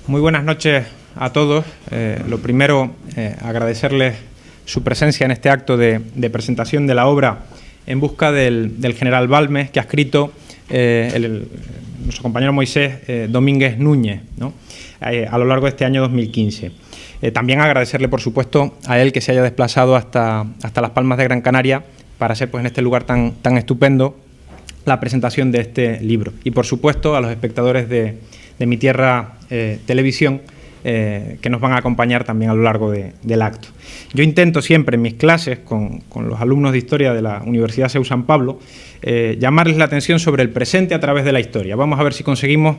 Muy buenas noches a todos. Lo primero, agradecerles su presencia en este acto de presentación de la obra En busca del general Balmes, que ha escrito nuestro compañero Moisés Domínguez Núñez, ¿no? A lo largo de este año 2015. También agradecerle, por supuesto, a él que se haya desplazado hasta Las Palmas de Gran Canaria para hacer, pues, en este lugar tan estupendo, la presentación de este libro. Y, por supuesto, a los espectadores de Mi Tierra Televisión, que nos van a acompañar también a lo largo del acto. Yo intento siempre en mis clases con los alumnos de Historia de la Universidad CEU San Pablo llamarles la atención sobre el presente a través de la historia. Vamos a ver si conseguimos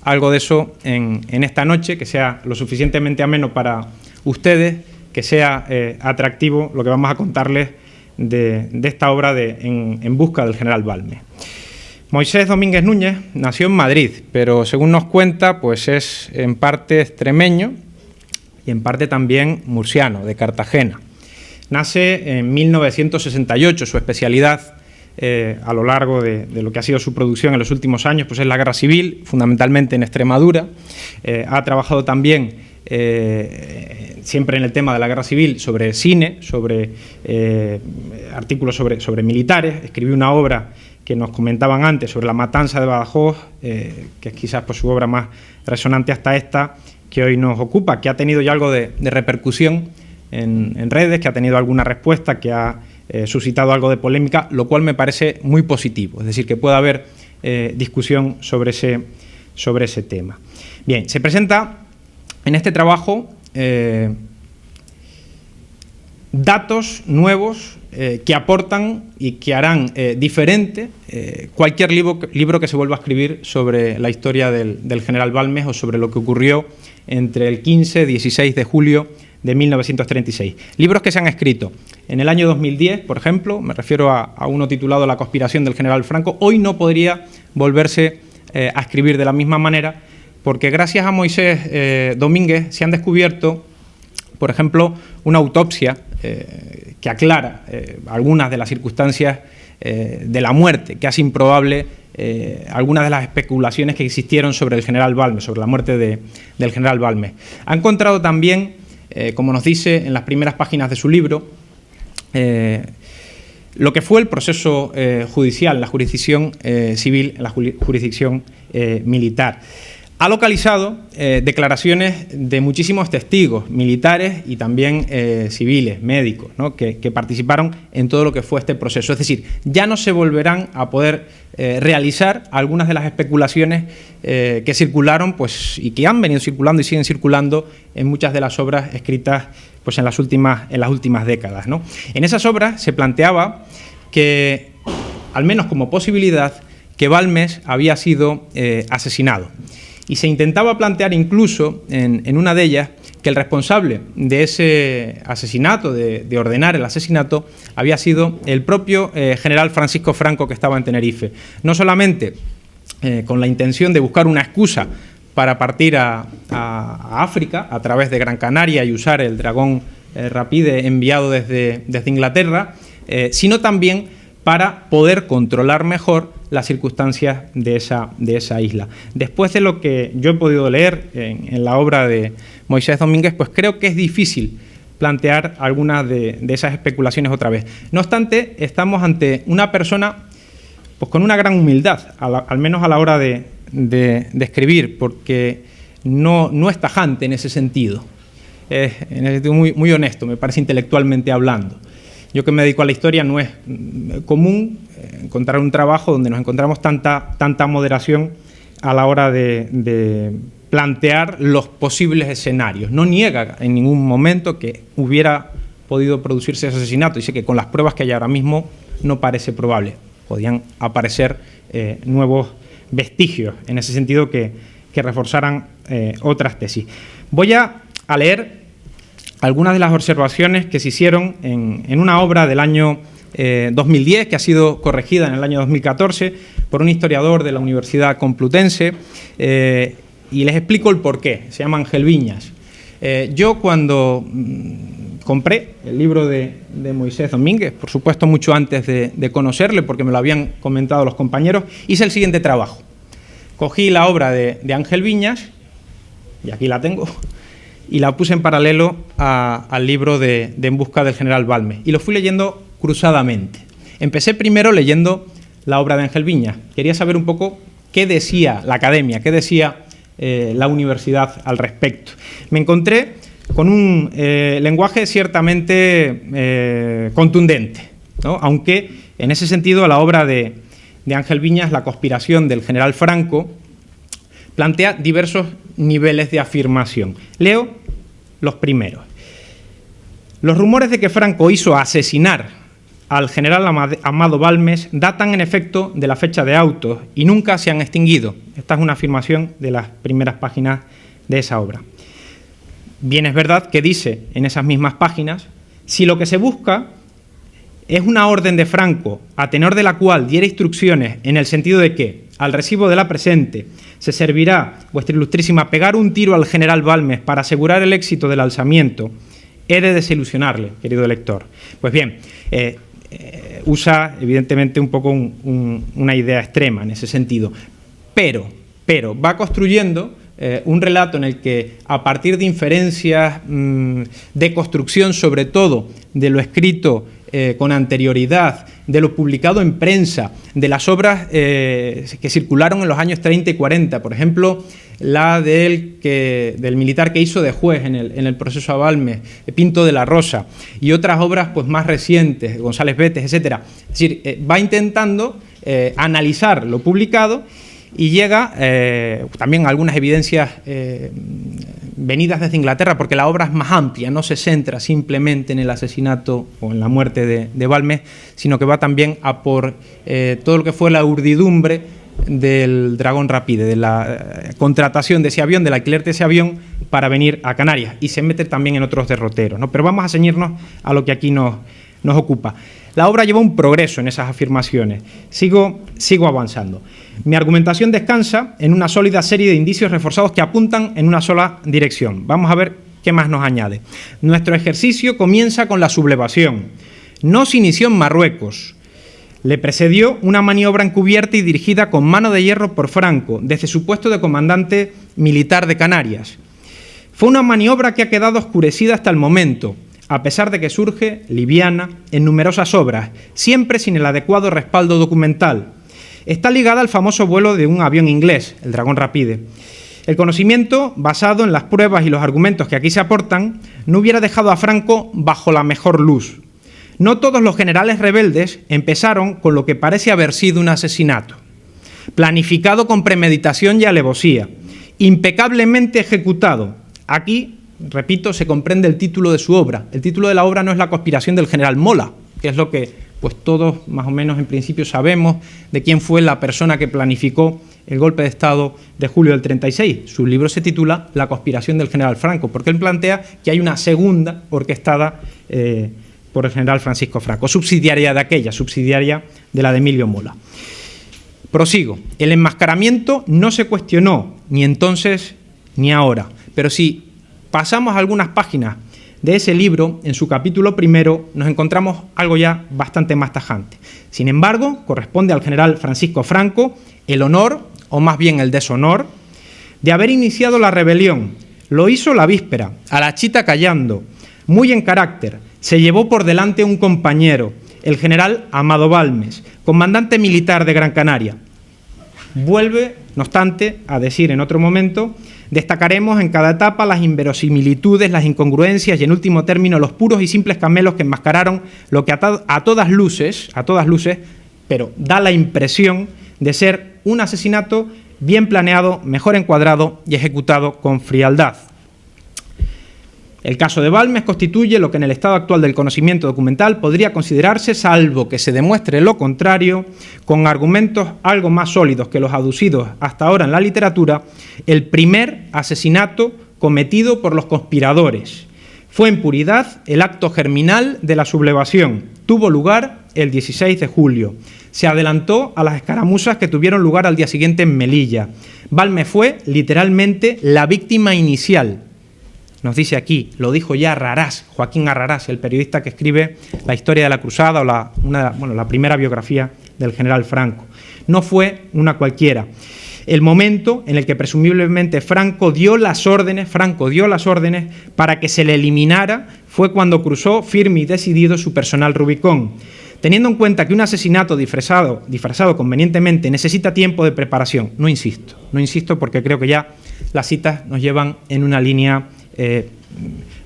algo de eso en esta noche, que sea lo suficientemente ameno para ustedes, que sea atractivo lo que vamos a contarles de esta obra En busca del general Balmes. Moisés Domínguez Núñez nació en Madrid, pero según nos cuenta, pues es en parte extremeño y en parte también murciano, de Cartagena. Nace en 1968, su especialidad a lo largo de lo que ha sido su producción en los últimos años, pues es la guerra civil, fundamentalmente en Extremadura. Ha trabajado también siempre en el tema de la guerra civil sobre cine, sobre artículos sobre militares. Escribió una obra que nos comentaban antes sobre la matanza de Badajoz, que es quizás, pues, su obra más resonante hasta esta que hoy nos ocupa, que ha tenido ya algo de repercusión en redes, que ha tenido alguna respuesta, que ha suscitado algo de polémica, lo cual me parece muy positivo, es decir, que pueda haber discusión sobre ese tema. Bien, se presenta en este trabajo datos nuevos que aportan y que harán diferente cualquier libro que se vuelva a escribir sobre la historia del general Balmes o sobre lo que ocurrió entre el 15 y 16 de julio de 1936. Libros que se han escrito en el año 2010, por ejemplo, me refiero a uno titulado La conspiración del general Franco. Hoy no podría volverse a escribir de la misma manera, porque gracias a Moisés Domínguez se han descubierto, por ejemplo, una autopsia que aclara algunas de las circunstancias de la muerte, que hace improbable algunas de las especulaciones que existieron sobre el general Balmes, sobre la muerte del general Balmes. Ha encontrado también, como nos dice en las primeras páginas de su libro, lo que fue el proceso judicial, la jurisdicción civil, la jurisdicción militar. Ha localizado declaraciones de muchísimos testigos militares y también civiles, médicos, ¿no?, que participaron en todo lo que fue este proceso. Es decir, ya no se volverán a poder realizar algunas de las especulaciones que circularon, pues, y que han venido circulando y siguen circulando en muchas de las obras escritas, pues, en las últimas décadas, ¿no? En esas obras se planteaba que, al menos como posibilidad, que Balmes había sido asesinado. Y se intentaba plantear incluso en una de ellas que el responsable de ese asesinato, de ordenar el asesinato, había sido el propio general Francisco Franco, que estaba en Tenerife. No solamente con la intención de buscar una excusa para partir a África a través de Gran Canaria y usar el Dragón Rapide enviado desde Inglaterra, sino también para poder controlar mejor las circunstancias de esa isla. Después de lo que yo he podido leer en la obra de Moisés Domínguez, pues creo que es difícil plantear algunas de esas especulaciones otra vez. No obstante, estamos ante una persona, pues, con una gran humildad, al menos a la hora de escribir, porque no es tajante en ese sentido. En ese sentido muy honesto, me parece, intelectualmente hablando. Yo, que me dedico a la historia, no es común encontrar un trabajo donde nos encontramos tanta moderación a la hora de plantear los posibles escenarios. No niega en ningún momento que hubiera podido producirse ese asesinato, y sé que con las pruebas que hay ahora mismo no parece probable. Podían aparecer nuevos vestigios en ese sentido que reforzaran otras tesis. Voy a leer algunas de las observaciones que se hicieron en una obra del año 2010, que ha sido corregida en el año 2014 por un historiador de la Universidad Complutense, y les explico el porqué. Se llama Ángel Viñas. Yo, cuando compré el libro de Moisés Domínguez, por supuesto mucho antes de conocerle, porque me lo habían comentado los compañeros, hice el siguiente trabajo. Cogí la obra de Ángel Viñas y aquí la tengo, y la puse en paralelo al libro de En busca del general Balmes, y lo fui leyendo cruzadamente. Empecé primero leyendo la obra de Ángel Viñas. Quería saber un poco qué decía la academia, qué decía la universidad al respecto. Me encontré con un lenguaje ciertamente contundente, ¿no? Aunque en ese sentido la obra de Ángel Viñas, La conspiración del general Franco, plantea diversos niveles de afirmación. Leo los primeros. Los rumores de que Franco hizo asesinar al general Amado Balmes datan en efecto de la fecha de autos y nunca se han extinguido. Esta es una afirmación de las primeras páginas de esa obra. Bien es verdad que dice en esas mismas páginas, si lo que se busca es una orden de Franco, a tenor de la cual diera instrucciones en el sentido de que, al recibo de la presente, se servirá, vuestra ilustrísima, pegar un tiro al general Balmes para asegurar el éxito del alzamiento, he de desilusionarle, querido lector. Pues bien, usa evidentemente un poco una idea extrema en ese sentido, pero va construyendo un relato en el que, a partir de inferencias de construcción, sobre todo de lo escrito con anterioridad, de lo publicado en prensa, de las obras que circularon en los años 30 y 40, por ejemplo, la del militar que hizo de juez en el proceso a Balmes, Pinto de la Rosa, y otras obras pues más recientes, González Betes, etcétera. Es decir, va intentando analizar lo publicado y llega también a algunas evidencias venidas desde Inglaterra, porque la obra es más amplia, no se centra simplemente en el asesinato o en la muerte de Balmes, sino que va también a por todo lo que fue la urdidumbre del Dragón Rapide, de la contratación de ese avión, del alquiler de ese avión para venir a Canarias, y se mete también en otros derroteros, ¿no? Pero vamos a ceñirnos a lo que aquí nos ocupa. La obra lleva un progreso en esas afirmaciones. Sigo avanzando. Mi argumentación descansa en una sólida serie de indicios reforzados que apuntan en una sola dirección. Vamos a ver qué más nos añade. Nuestro ejercicio comienza con la sublevación. No se inició en Marruecos. Le precedió una maniobra encubierta y dirigida con mano de hierro por Franco, desde su puesto de comandante militar de Canarias. Fue una maniobra que ha quedado oscurecida hasta el momento, a pesar de que surge liviana en numerosas obras, siempre sin el adecuado respaldo documental. Está ligada al famoso vuelo de un avión inglés, el Dragón Rapide. El conocimiento, basado en las pruebas y los argumentos que aquí se aportan, no hubiera dejado a Franco bajo la mejor luz. No todos los generales rebeldes empezaron con lo que parece haber sido un asesinato, planificado con premeditación y alevosía, impecablemente ejecutado. Aquí, repito, se comprende el título de su obra. El título de la obra no es La conspiración del general Mola, que es lo que pues todos más o menos en principio sabemos de quién fue la persona que planificó el golpe de Estado de julio del 36. Su libro se titula La conspiración del general Franco, porque él plantea que hay una segunda orquestada por el general Francisco Franco, subsidiaria de aquella, subsidiaria de la de Emilio Mola. Prosigo. El enmascaramiento no se cuestionó, ni entonces ni ahora, pero si pasamos algunas páginas de ese libro, en su capítulo primero, nos encontramos algo ya bastante más tajante. Sin embargo, corresponde al general Francisco Franco el honor, o más bien el deshonor, de haber iniciado la rebelión. Lo hizo la víspera, a la chita callando, muy en carácter. Se llevó por delante un compañero, el general Amado Balmes, comandante militar de Gran Canaria. Vuelve, no obstante, a decir en otro momento: destacaremos en cada etapa las inverosimilitudes, las incongruencias y, en último término, los puros y simples camelos que enmascararon lo que a todas luces, pero da la impresión de ser un asesinato bien planeado, mejor encuadrado y ejecutado con frialdad. El caso de Balmes constituye lo que en el estado actual del conocimiento documental podría considerarse, salvo que se demuestre lo contrario, con argumentos algo más sólidos que los aducidos hasta ahora en la literatura, el primer asesinato cometido por los conspiradores. Fue en puridad el acto germinal de la sublevación. Tuvo lugar el 16 de julio. Se adelantó a las escaramuzas que tuvieron lugar al día siguiente en Melilla. Balmes fue literalmente la víctima inicial. Nos dice aquí, lo dijo ya Arrarás, Joaquín Arrarás, el periodista que escribe la historia de la cruzada o la primera biografía del general Franco. No fue una cualquiera. El momento en el que presumiblemente Franco dio las órdenes para que se le eliminara fue cuando cruzó firme y decidido su personal Rubicón. Teniendo en cuenta que un asesinato disfrazado convenientemente necesita tiempo de preparación, no insisto porque creo que ya las citas nos llevan en una línea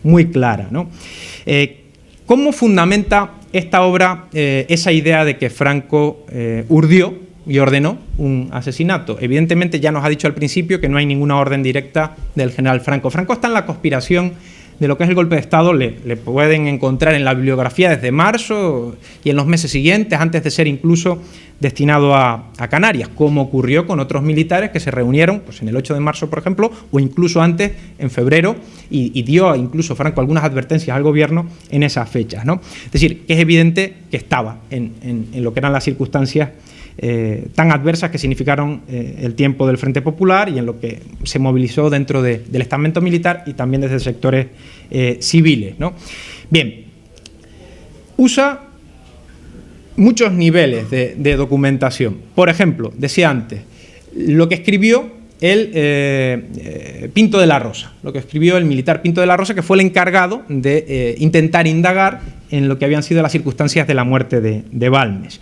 muy clara, ¿no? ¿Cómo fundamenta esta obra esa idea de que Franco urdió y ordenó un asesinato? Evidentemente ya nos ha dicho al principio que no hay ninguna orden directa del general Franco. Franco está en la conspiración de lo que es el golpe de Estado, le pueden encontrar en la bibliografía desde marzo y en los meses siguientes, antes de ser incluso destinado a Canarias, como ocurrió con otros militares que se reunieron pues en el 8 de marzo, por ejemplo, o incluso antes, en febrero, y dio incluso Franco algunas advertencias al gobierno en esas fechas, ¿no? Es decir, que es evidente que estaba en lo que eran las circunstancias tan adversas que significaron el tiempo del Frente Popular y en lo que se movilizó dentro del estamento militar y también desde sectores civiles, ¿no? Bien, usa muchos niveles de documentación. Por ejemplo, decía antes, lo que escribió el Pinto de la Rosa, lo que escribió el militar Pinto de la Rosa, que fue el encargado de intentar indagar en lo que habían sido las circunstancias de la muerte de Balmes.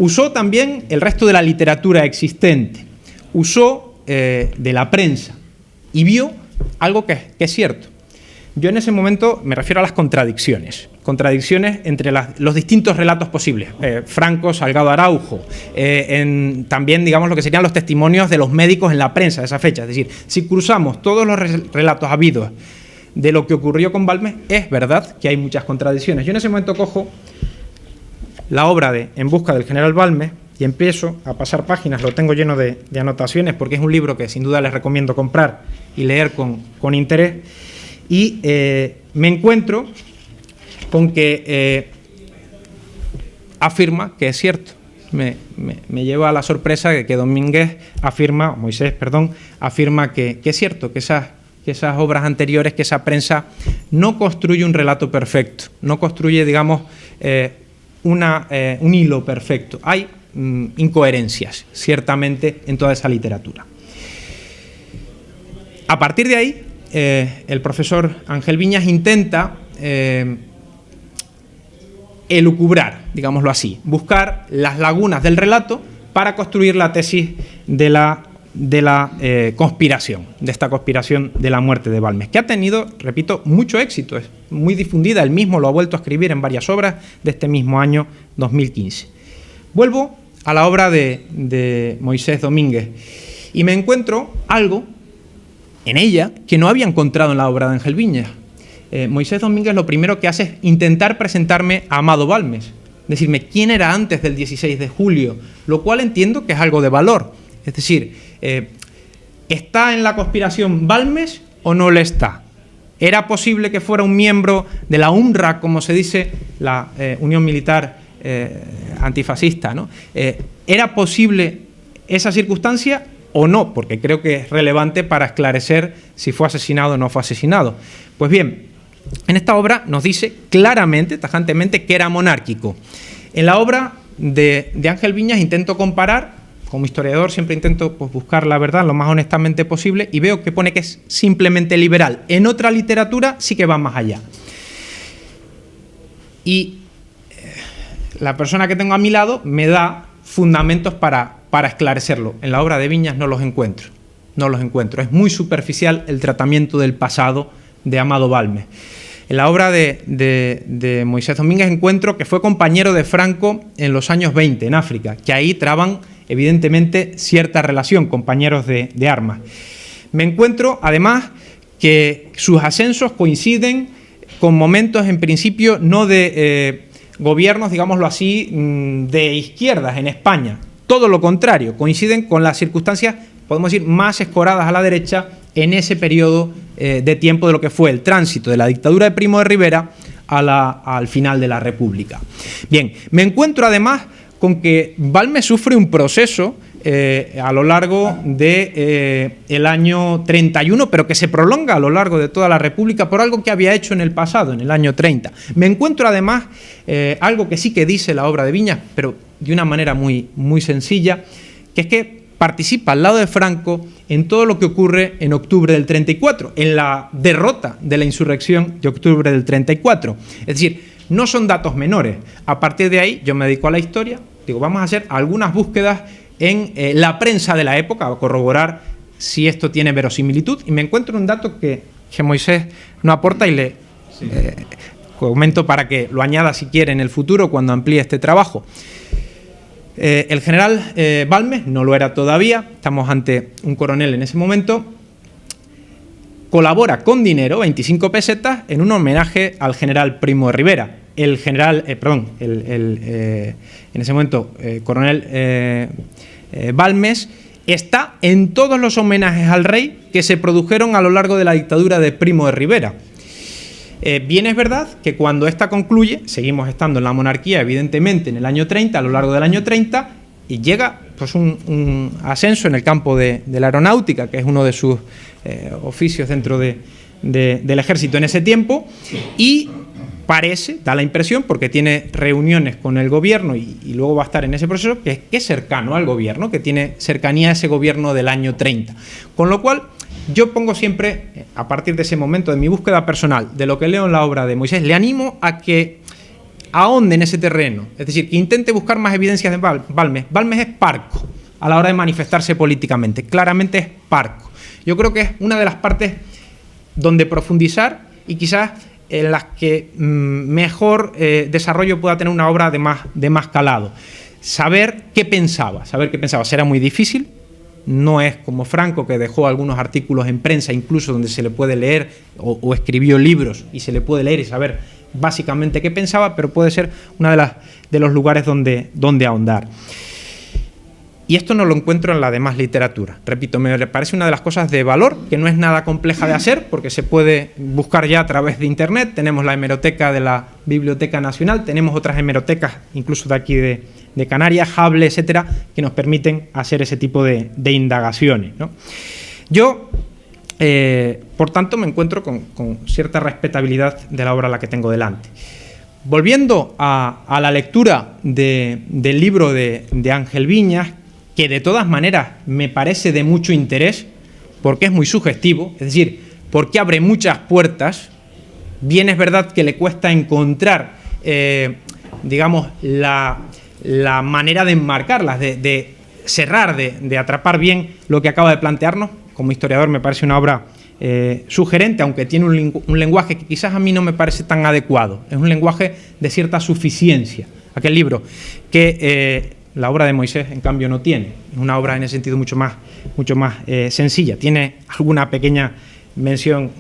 Usó también el resto de la literatura existente, usó de la prensa y vio algo que es cierto. Yo en ese momento me refiero a las contradicciones entre los distintos relatos posibles. Franco, Salgado Araujo, también digamos lo que serían los testimonios de los médicos en la prensa de esa fecha. Es decir, si cruzamos todos los relatos habidos de lo que ocurrió con Balmes, es verdad que hay muchas contradicciones. Yo en ese momento cojo la obra de En busca del general Balmes y empiezo a pasar páginas, lo tengo lleno de anotaciones porque es un libro que sin duda les recomiendo comprar y leer con interés, y me encuentro con que afirma que es cierto. Me lleva a la sorpresa de que Moisés afirma que es cierto, que esas obras anteriores, que esa prensa no construye un relato perfecto, no construye, digamos, un hilo perfecto. Hay incoherencias, ciertamente, en toda esa literatura. A partir de ahí, el profesor Ángel Viñas intenta elucubrar, digámoslo así, buscar las lagunas del relato para construir la tesis de la conspiración, de esta conspiración de la muerte de Balmes, que ha tenido, repito, mucho éxito, es muy difundida, él mismo lo ha vuelto a escribir en varias obras de este mismo año 2015. Vuelvo a la obra de Moisés Domínguez y me encuentro algo en ella que no había encontrado en la obra de Ángel Viñas. Moisés Domínguez lo primero que hace es intentar presentarme a Amado Balmes, decirme quién era antes del 16 de julio, lo cual entiendo que es algo de valor. Es decir, ¿está en la conspiración Balmes o no le está? ¿Era posible que fuera un miembro de la UNRWA, como se dice, la Unión Militar Antifascista, ¿no? ¿Era posible esa circunstancia o no? Porque creo que es relevante para esclarecer si fue asesinado o no fue asesinado. Pues bien, en esta obra nos dice claramente, tajantemente, que era monárquico. En la obra de Ángel Viñas intento comparar. Como historiador siempre intento buscar la verdad lo más honestamente posible y veo que pone que es simplemente liberal. En otra literatura sí que va más allá. Y la persona que tengo a mi lado me da fundamentos para esclarecerlo. En la obra de Viñas no los encuentro. Es muy superficial el tratamiento del pasado de Amado Balmes. En la obra de Moisés Domínguez encuentro que fue compañero de Franco en los años 20 en África, que ahí traban evidentemente cierta relación, compañeros de armas. Me encuentro además que sus ascensos coinciden con momentos en principio no de gobiernos, digámoslo así, de izquierdas en España. Todo lo contrario, coinciden con las circunstancias, podemos decir, más escoradas a la derecha en ese periodo de tiempo de lo que fue el tránsito de la dictadura de Primo de Rivera al final de la República. Bien, me encuentro además con que Balmes sufre un proceso a lo largo del año 31, pero que se prolonga a lo largo de toda la República por algo que había hecho en el pasado, en el año 30. Me encuentro además algo que sí que dice la obra de Viñas, pero de una manera muy, muy sencilla, que es que participa al lado de Franco en todo lo que ocurre en octubre del 34, en la derrota de la insurrección de octubre del 34. Es decir, no son datos menores. A partir de ahí, yo me dedico a la historia, digo, vamos a hacer algunas búsquedas en la prensa de la época, a corroborar si esto tiene verosimilitud, y me encuentro un dato que Moisés no aporta y le comento para que lo añada si quiere en el futuro cuando amplíe este trabajo. El general Balmes, no lo era todavía, estamos ante un coronel en ese momento, colabora con dinero, 25 pesetas, en un homenaje al general Primo de Rivera. El general, en ese momento, coronel Balmes, está en todos los homenajes al rey que se produjeron a lo largo de la dictadura de Primo de Rivera. Bien es verdad que cuando esta concluye, seguimos estando en la monarquía, evidentemente, en el año 30, a lo largo del año 30, y llega pues, un ascenso en el campo de la aeronáutica, que es uno de sus oficios dentro del ejército en ese tiempo, y parece, da la impresión, porque tiene reuniones con el gobierno y luego va a estar en ese proceso, que es cercano al gobierno, que tiene cercanía a ese gobierno del año 30. Con lo cual, yo pongo siempre, a partir de ese momento de mi búsqueda personal, de lo que leo en la obra de Moisés, le animo a que ahonde en ese terreno, es decir, que intente buscar más evidencias de Balmes. Balmes es parco a la hora de manifestarse políticamente, claramente es parco. Yo creo que es una de las partes donde profundizar y quizás en las que mejor desarrollo pueda tener una obra de más calado. Saber qué pensaba. Será muy difícil. No es como Franco, que dejó algunos artículos en prensa, incluso donde se le puede leer, o escribió libros y se le puede leer y saber básicamente qué pensaba, pero puede ser uno de los lugares donde ahondar. Y esto no lo encuentro en la demás literatura. Repito, me parece una de las cosas de valor, que no es nada compleja de hacer, porque se puede buscar ya a través de Internet. Tenemos la hemeroteca de la Biblioteca Nacional, tenemos otras hemerotecas, incluso de aquí de Canarias, Hable, etcétera, que nos permiten hacer ese tipo de indagaciones, ¿no? Yo, por tanto, me encuentro con cierta respetabilidad de la obra a la que tengo delante. Volviendo a la lectura del libro de Ángel Viñas, que de todas maneras me parece de mucho interés, porque es muy sugestivo, es decir, porque abre muchas puertas. Bien es verdad que le cuesta encontrar, digamos, la manera de enmarcarlas, de cerrar, de atrapar bien lo que acaba de plantearnos. Como historiador me parece una obra sugerente, aunque tiene un lenguaje que quizás a mí no me parece tan adecuado. Es un lenguaje de cierta suficiencia, aquel libro, que la obra de Moisés, en cambio, no tiene. Es una obra en ese sentido mucho más sencilla. Tiene alguna pequeña mención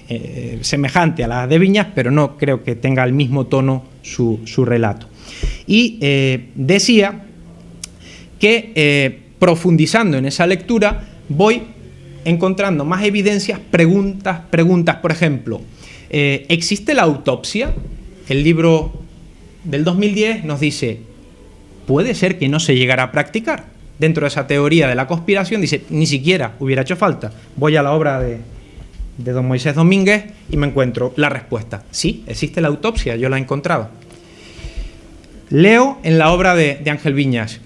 semejante a la de Viñas, pero no creo que tenga el mismo tono su relato. Y decía que profundizando en esa lectura voy encontrando más evidencias, preguntas. Por ejemplo, ¿existe la autopsia? El libro del 2010 nos dice, puede ser que no se llegara a practicar. Dentro de esa teoría de la conspiración dice, ni siquiera hubiera hecho falta. Voy a la obra de don Moisés Domínguez y me encuentro la respuesta. Sí, existe la autopsia, yo la he encontrado. Leo en la obra de Ángel Viñas,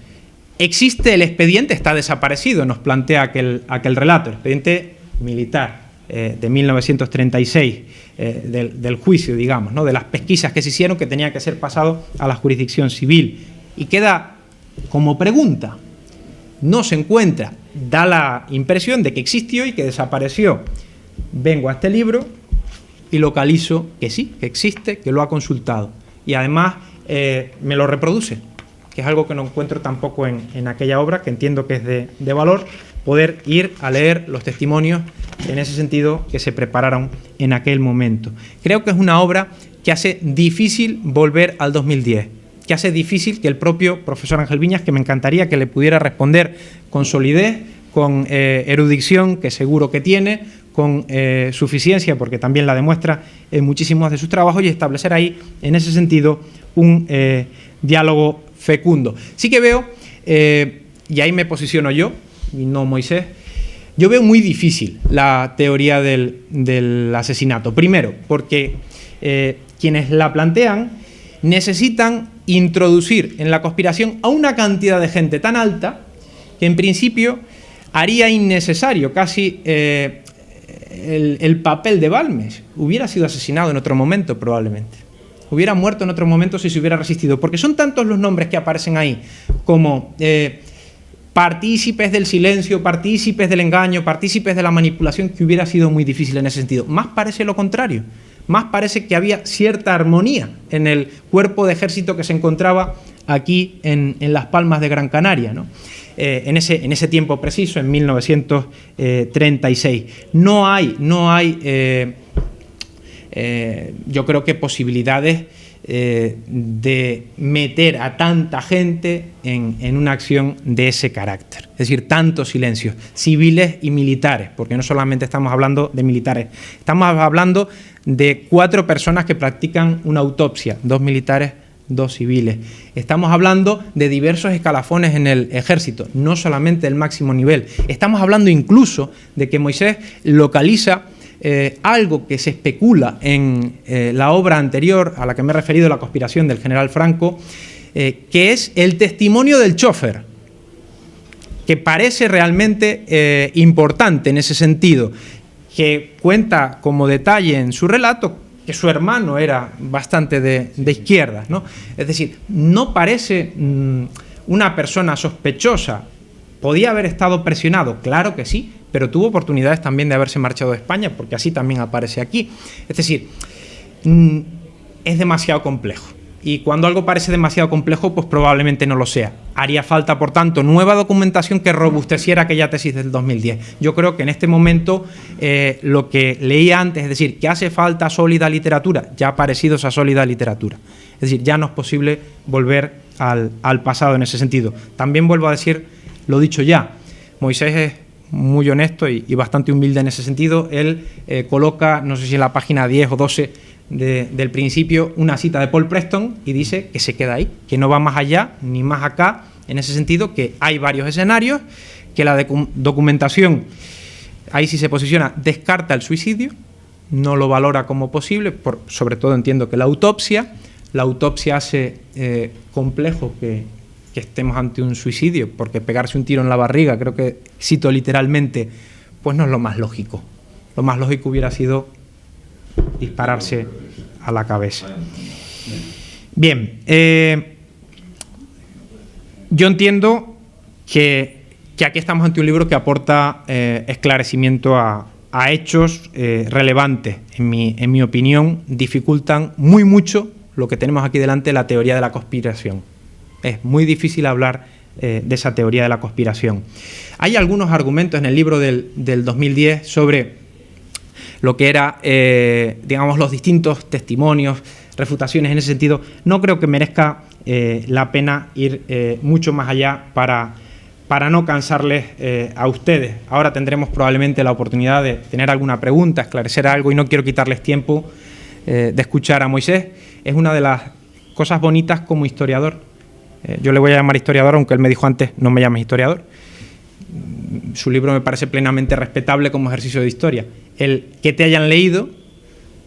existe el expediente, está desaparecido, nos plantea aquel relato, el expediente militar de 1936, del juicio, digamos, ¿no? De las pesquisas que se hicieron, que tenía que ser pasado a la jurisdicción civil. Y queda como pregunta, no se encuentra, da la impresión de que existió y que desapareció. Vengo a este libro y localizo que sí, que existe, que lo ha consultado. Y además me lo reproduce, que es algo que no encuentro tampoco en aquella obra, que entiendo que es de valor, poder ir a leer los testimonios en ese sentido que se prepararon en aquel momento. Creo que es una obra que hace difícil volver al 2010, que hace difícil que el propio profesor Ángel Viñas, que me encantaría que le pudiera responder con solidez, con erudición, que seguro que tiene, con suficiencia, porque también la demuestra en muchísimos de sus trabajos, y establecer ahí, en ese sentido, un diálogo fecundo. Sí que veo, y ahí me posiciono yo, y no Moisés, yo veo muy difícil la teoría del asesinato. Primero, porque quienes la plantean necesitan introducir en la conspiración a una cantidad de gente tan alta que en principio haría innecesario casi el papel de Balmes. Hubiera sido asesinado en otro momento probablemente. Hubiera muerto en otro momento si se hubiera resistido. Porque son tantos los nombres que aparecen ahí como partícipes del silencio, partícipes del engaño, partícipes de la manipulación, que hubiera sido muy difícil en ese sentido. Más parece lo contrario. Más parece que había cierta armonía en el cuerpo de ejército que se encontraba aquí en Las Palmas de Gran Canaria, ¿no? En ese tiempo preciso, en 1936. No hay yo creo que posibilidades de meter a tanta gente en una acción de ese carácter. Es decir, tantos silencios, civiles y militares, porque no solamente estamos hablando de militares, estamos hablando de 4 personas que practican una autopsia, 2 militares, 2 civiles. Estamos hablando de diversos escalafones en el ejército, no solamente del máximo nivel. Estamos hablando incluso de que Moisés localiza algo que se especula en la obra anterior a la que me he referido, La conspiración del general Franco, que es el testimonio del chofer, que parece realmente importante en ese sentido, que cuenta como detalle en su relato que su hermano era bastante de izquierdas, ¿no? Es decir, no parece una persona sospechosa. ¿Podía haber estado presionado? Claro que sí, pero tuvo oportunidades también de haberse marchado de España, porque así también aparece aquí. Es decir, es demasiado complejo. Y cuando algo parece demasiado complejo, pues probablemente no lo sea. Haría falta, por tanto, nueva documentación que robusteciera aquella tesis del 2010. Yo creo que en este momento lo que leía antes, es decir, que hace falta sólida literatura, ya ha aparecido esa sólida literatura. Es decir, ya no es posible volver al pasado en ese sentido. También vuelvo a decir lo dicho ya. Moisés es muy honesto y bastante humilde en ese sentido. Él coloca, no sé si en la página 10 o 12 del principio, una cita de Paul Preston y dice que se queda ahí, que no va más allá ni más acá, en ese sentido, que hay varios escenarios, que la documentación, ahí sí se posiciona, descarta el suicidio, no lo valora como posible, sobre todo entiendo que la autopsia hace complejo que estemos ante un suicidio, porque pegarse un tiro en la barriga, creo que, cito literalmente, pues no es lo más lógico. Lo más lógico hubiera sido dispararse a la cabeza. Bien, yo entiendo que aquí estamos ante un libro que aporta esclarecimiento a hechos relevantes. En mi opinión, dificultan muy mucho lo que tenemos aquí delante, la teoría de la conspiración. Es muy difícil hablar de esa teoría de la conspiración. Hay algunos argumentos en el libro del 2010 sobre lo que era, digamos, los distintos testimonios, refutaciones en ese sentido. No creo que merezca la pena ir mucho más allá para no cansarles a ustedes. Ahora tendremos probablemente la oportunidad de tener alguna pregunta, esclarecer algo, y no quiero quitarles tiempo de escuchar a Moisés. Es una de las cosas bonitas como historiador. Yo le voy a llamar historiador, aunque él me dijo antes, no me llames historiador. Su libro me parece plenamente respetable como ejercicio de historia. El que te hayan leído,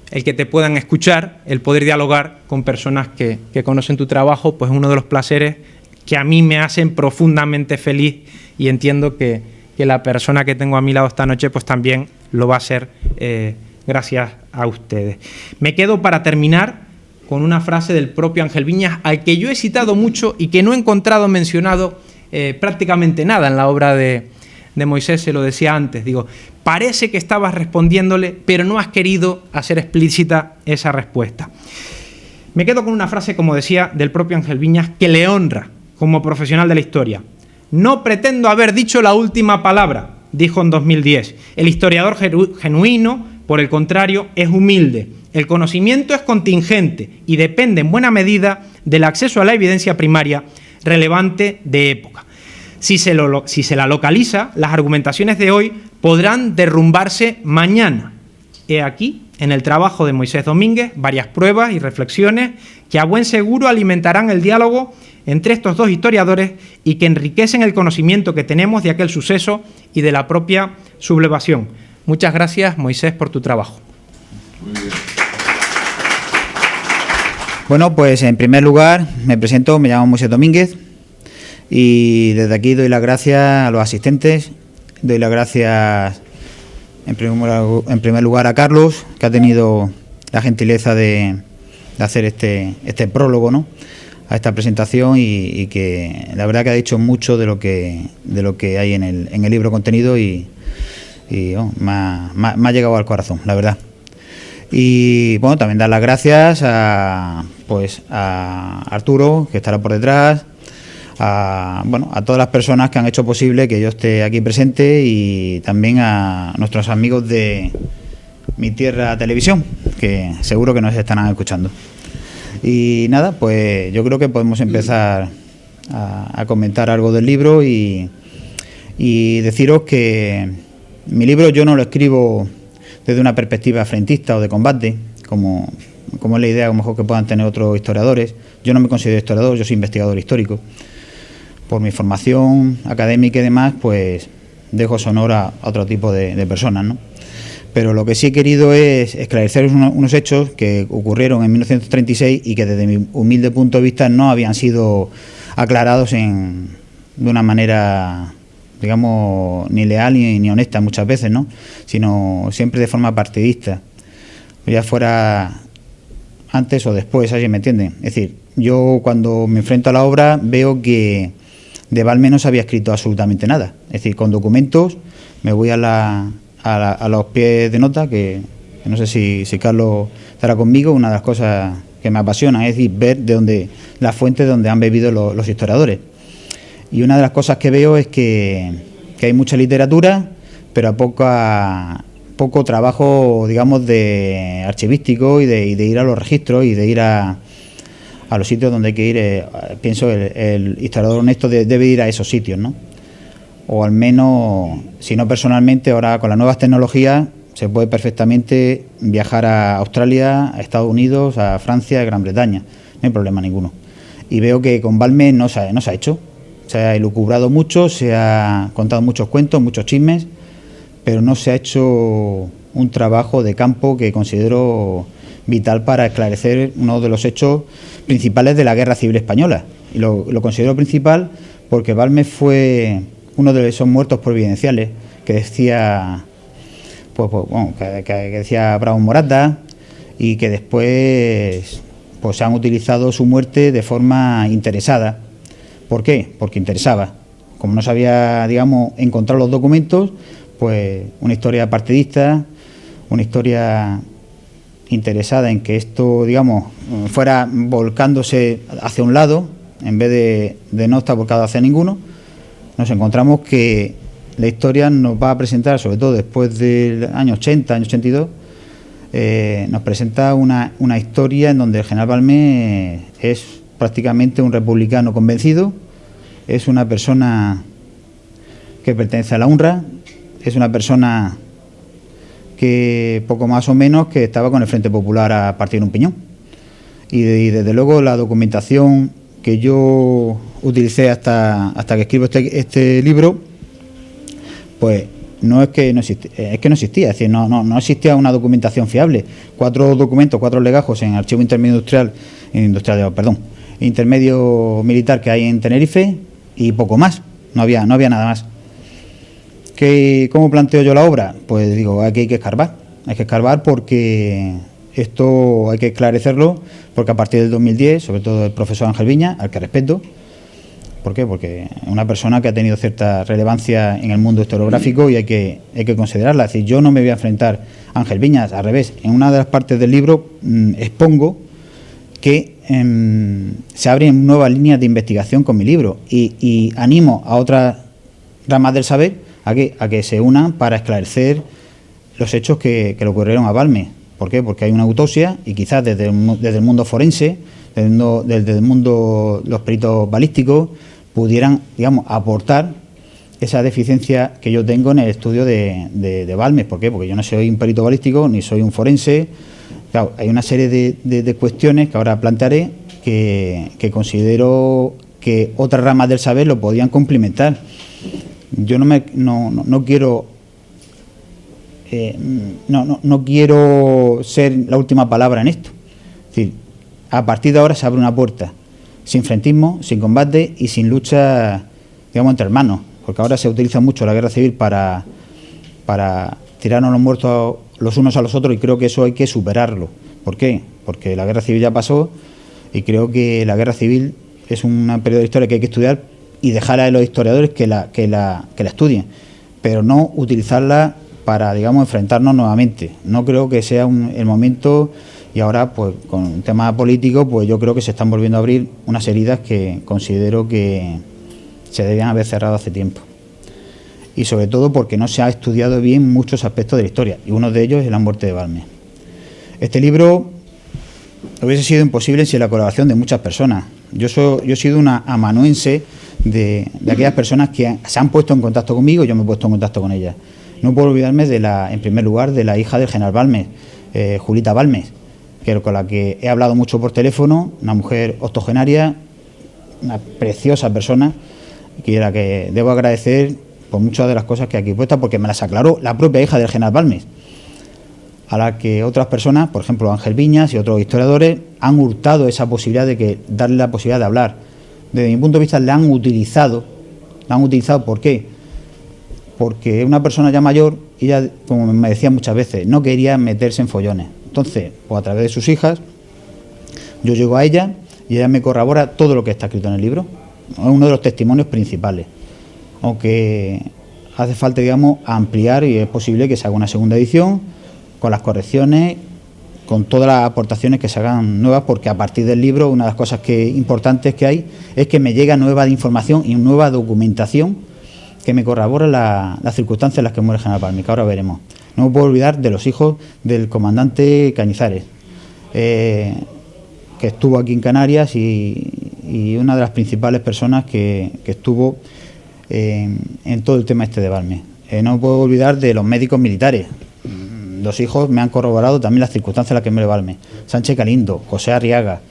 el que te puedan escuchar, el poder dialogar con personas que conocen tu trabajo, pues es uno de los placeres que a mí me hacen profundamente feliz, y entiendo que la persona que tengo a mi lado esta noche pues también lo va a hacer gracias a ustedes. Me quedo para terminar con una frase del propio Ángel Viñas, al que yo he citado mucho y que no he encontrado mencionado prácticamente nada en la obra de Moisés. Se lo decía antes, digo, parece que estabas respondiéndole, pero no has querido hacer explícita esa respuesta. Me quedo con una frase, como decía, del propio Ángel Viñas, que le honra como profesional de la historia. No pretendo haber dicho la última palabra, dijo en 2010. El historiador genuino, por el contrario, es humilde. El conocimiento es contingente y depende en buena medida del acceso a la evidencia primaria relevante de época. Si se la localiza, las argumentaciones de hoy podrán derrumbarse mañana. He aquí, en el trabajo de Moisés Domínguez, varias pruebas y reflexiones que a buen seguro alimentarán el diálogo entre estos dos historiadores y que enriquecen el conocimiento que tenemos de aquel suceso y de la propia sublevación. Muchas gracias, Moisés, por tu trabajo. Muy bien. Bueno, pues en primer lugar me presento, me llamo Moisés Domínguez y desde aquí doy las gracias a los asistentes, doy las gracias en primer lugar a Carlos, que ha tenido la gentileza de hacer este prólogo, ¿no?, a esta presentación y que la verdad que ha dicho mucho de lo que hay en el libro contenido y me ha llegado al corazón, la verdad. Y bueno, también dar las gracias a Arturo, que estará por detrás, a todas las personas que han hecho posible que yo esté aquí presente, y también a nuestros amigos de Mi Tierra Televisión, que seguro que nos estarán escuchando. Y nada, pues yo creo que podemos empezar a comentar algo del libro y deciros que mi libro yo no lo escribo desde una perspectiva frentista o de combate, como es la idea a lo mejor que puedan tener otros historiadores. Yo no me considero historiador, yo soy investigador histórico. Por mi formación académica y demás, pues dejo sonor a otro tipo de personas, ¿no? Pero lo que sí he querido es esclarecer unos hechos que ocurrieron en 1936 y que desde mi humilde punto de vista no habían sido aclarados de una manera, digamos, ni leal ni honesta muchas veces, ¿no?, sino siempre de forma partidista, ya fuera antes o después, ¿alguien me entiende? Es decir, yo cuando me enfrento a la obra veo que de Balmes no se había escrito absolutamente nada. Es decir, con documentos me voy a los pies de nota, que no sé si Carlos estará conmigo. Una de las cosas que me apasiona es decir, ver de dónde las fuentes donde han bebido los historiadores. Y una de las cosas que veo es que hay mucha literatura, pero poco trabajo, digamos, de archivístico y de ir a los registros y de ir a los sitios donde hay que ir. Pienso el historiador honesto debe ir a esos sitios, ¿no? O al menos, si no personalmente, ahora con las nuevas tecnologías se puede perfectamente viajar a Australia, a Estados Unidos, a Francia, a Gran Bretaña, no hay problema ninguno. Y veo que con Balmes no se ha hecho. Se ha elucubrado mucho, se ha contado muchos cuentos, muchos chismes, pero no se ha hecho un trabajo de campo que considero vital para esclarecer uno de los hechos principales de la Guerra Civil Española. Y lo considero principal porque Balmes fue uno de esos muertos providenciales que decía que decía Bravo Morata, y que después se han utilizado su muerte de forma interesada. ¿Por qué? Porque interesaba. Como no se había, digamos, encontrado los documentos, pues una historia partidista, una historia interesada en que esto, digamos, fuera volcándose hacia un lado, en vez de no estar volcado hacia ninguno. Nos encontramos que la historia nos va a presentar, sobre todo después del año 80, año 82, nos presenta una historia en donde el general Balmes es prácticamente un republicano convencido, es una persona que pertenece a la UNRWA, es una persona que poco más o menos que estaba con el Frente Popular a partir un piñón. Y desde luego la documentación que yo utilicé hasta que escribo este libro, pues no es que no existía, es que no existía, es decir, no existía una documentación fiable. 4 documentos, 4 legajos en archivo intermedio militar que hay en Tenerife y poco más, no había nada más. ¿Cómo planteo yo la obra? Pues digo, aquí hay que escarbar porque esto hay que esclarecerlo, porque a partir del 2010, sobre todo el profesor Ángel Viñas, al que respeto. ¿Por qué? Porque es una persona que ha tenido cierta relevancia en el mundo historiográfico y hay que considerarla. Es decir, yo no me voy a enfrentar a Ángel Viñas, al revés. En una de las partes del libro expongo que se abren nuevas líneas de investigación con mi libro y animo a otras ramas del saber a que se unan para esclarecer los hechos que le ocurrieron a Balmes. ¿Por qué? Porque hay una autopsia y quizás desde el mundo forense, desde el mundo los peritos balísticos, pudieran, digamos, aportar esa deficiencia que yo tengo en el estudio de Balmes. ¿Por qué? Porque yo no soy un perito balístico ni soy un forense. Claro, hay una serie de cuestiones que ahora plantearé que considero que otras ramas del saber lo podían complementar. Yo no quiero ser la última palabra en esto. Es decir, a partir de ahora se abre una puerta sin frentismo, sin combate y sin lucha, digamos, entre hermanos. porque ahora se utiliza mucho la guerra civil para tirarnos los muertos los unos a los otros, y creo que eso hay que superarlo. ¿Por qué? Porque la guerra civil ya pasó, y creo que la guerra civil es un periodo de historia que hay que estudiar y dejar a los historiadores que la estudien, pero no utilizarla para, digamos, enfrentarnos nuevamente. No creo que sea el momento, y ahora, pues, con un tema político, pues yo creo que se están volviendo a abrir unas heridas que considero que se debían haber cerrado hace tiempo. Y sobre todo porque no se ha estudiado bien muchos aspectos de la historia, y uno de ellos es la muerte de Balmes. Este libro hubiese sido imposible sin la colaboración de muchas personas. Yo he sido una amanuense de aquellas personas que se han puesto en contacto conmigo, y yo me he puesto en contacto con ellas. No puedo olvidarme en primer lugar, de la hija del general Balmes, Julita Balmes, con la que he hablado mucho por teléfono, una mujer octogenaria, una preciosa persona, que a la que debo agradecer por muchas de las cosas que aquí puestas, porque me las aclaró la propia hija del general Balmes, a la que otras personas, por ejemplo Ángel Viñas y otros historiadores, han hurtado esa posibilidad darle la posibilidad de hablar. Desde mi punto de vista la han utilizado. ¿Por qué? Porque es una persona ya mayor y ella, como me decía muchas veces, no quería meterse en follones. Entonces, pues a través de sus hijas, yo llego a ella y ella me corrobora todo lo que está escrito en el libro. Es uno de los testimonios principales. Aunque hace falta, digamos, ampliar, y es posible que se haga una segunda edición con las correcciones, con todas las aportaciones que se hagan nuevas, porque a partir del libro una de las cosas importantes que hay es que me llega nueva información y nueva documentación que me corrobora las circunstancias en las que muere el general Balmes, que ahora veremos. No me puedo olvidar de los hijos del comandante Cañizares, que estuvo aquí en Canarias y una de las principales personas que estuvo en todo el tema este de Balmes. No me puedo olvidar de los médicos militares. Los hijos me han corroborado también las circunstancias en las que muere Balmes. Sánchez Galindo, José Arriaga,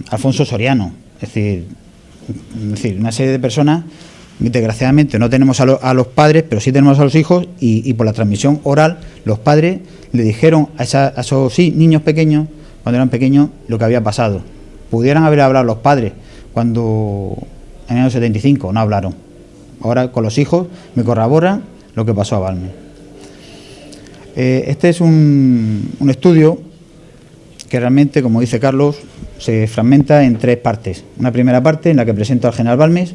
Alfonso Soriano, es decir, una serie de personas. Desgraciadamente no tenemos a los padres, pero sí tenemos a los hijos, y por la transmisión oral los padres le dijeron a esos niños pequeños, cuando eran pequeños, lo que había pasado. Pudieran haber hablado los padres cuando en el año 75, no hablaron. Ahora con los hijos me corroboran lo que pasó a Balmes. Este es un estudio que realmente, como dice Carlos, se fragmenta en tres partes. Una primera parte en la que presento al general Balmes,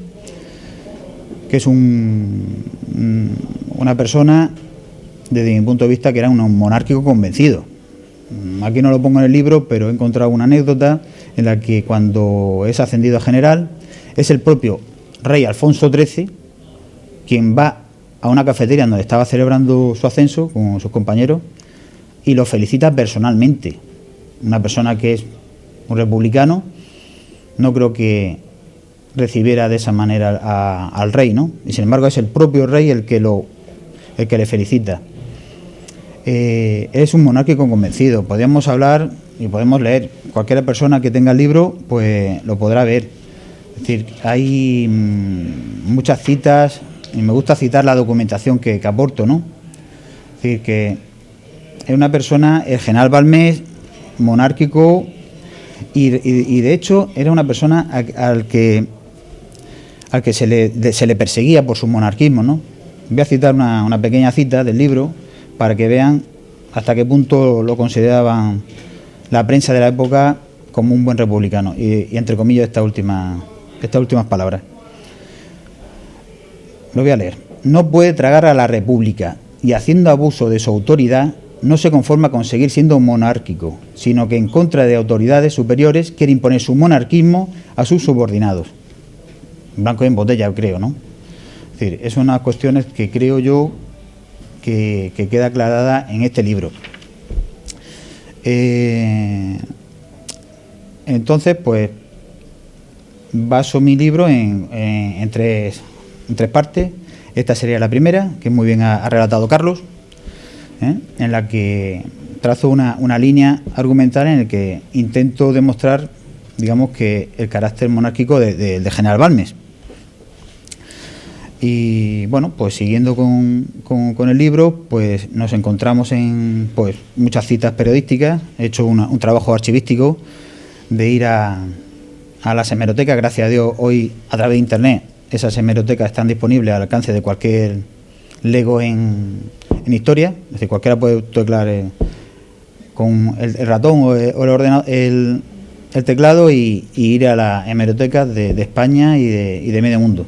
que es una persona, desde mi punto de vista, que era un monárquico convencido. Aquí no lo pongo en el libro, pero he encontrado una anécdota en la que, cuando es ascendido a general, es el propio rey Alfonso XIII quien va a una cafetería donde estaba celebrando su ascenso con sus compañeros y lo felicita personalmente. Una persona que es un republicano, no creo que recibiera de esa manera al rey, ¿no? Y sin embargo es el propio rey el que le felicita. Es un monárquico convencido. Podemos hablar y podemos leer. Cualquier persona que tenga el libro, pues lo podrá ver. Es decir, hay muchas citas, y me gusta citar la documentación que aporto, ¿no? Es decir, que es una persona, el general Balmes, monárquico, y de hecho era una persona al que se le perseguía por su monarquismo, ¿no? Voy a citar una pequeña cita del libro para que vean hasta qué punto lo consideraban la prensa de la época como un buen republicano, y entre comillas estas últimas palabras. Lo voy a leer. No puede tragar a la República, y haciendo abuso de su autoridad no se conforma con seguir siendo monárquico, sino que en contra de autoridades superiores quiere imponer su monarquismo a sus subordinados. Blanco y en botella, creo, ¿no? Es decir, es una cuestiones que creo yo que queda aclarada en este libro. Entonces, pues, baso mi libro en tres partes. Esta sería la primera, que muy bien ha relatado Carlos, en la que trazo una línea argumental en la que intento demostrar, digamos, que el carácter monárquico de general Balmes. Y bueno, pues siguiendo con el libro, pues nos encontramos en muchas citas periodísticas. He hecho un trabajo archivístico de ir a las hemerotecas. Gracias a Dios, hoy a través de internet esas hemerotecas están disponibles al alcance de cualquier lego en historia, es decir, cualquiera puede teclar con el ratón o el ordenador, el teclado y ir a las hemerotecas de España y de medio mundo.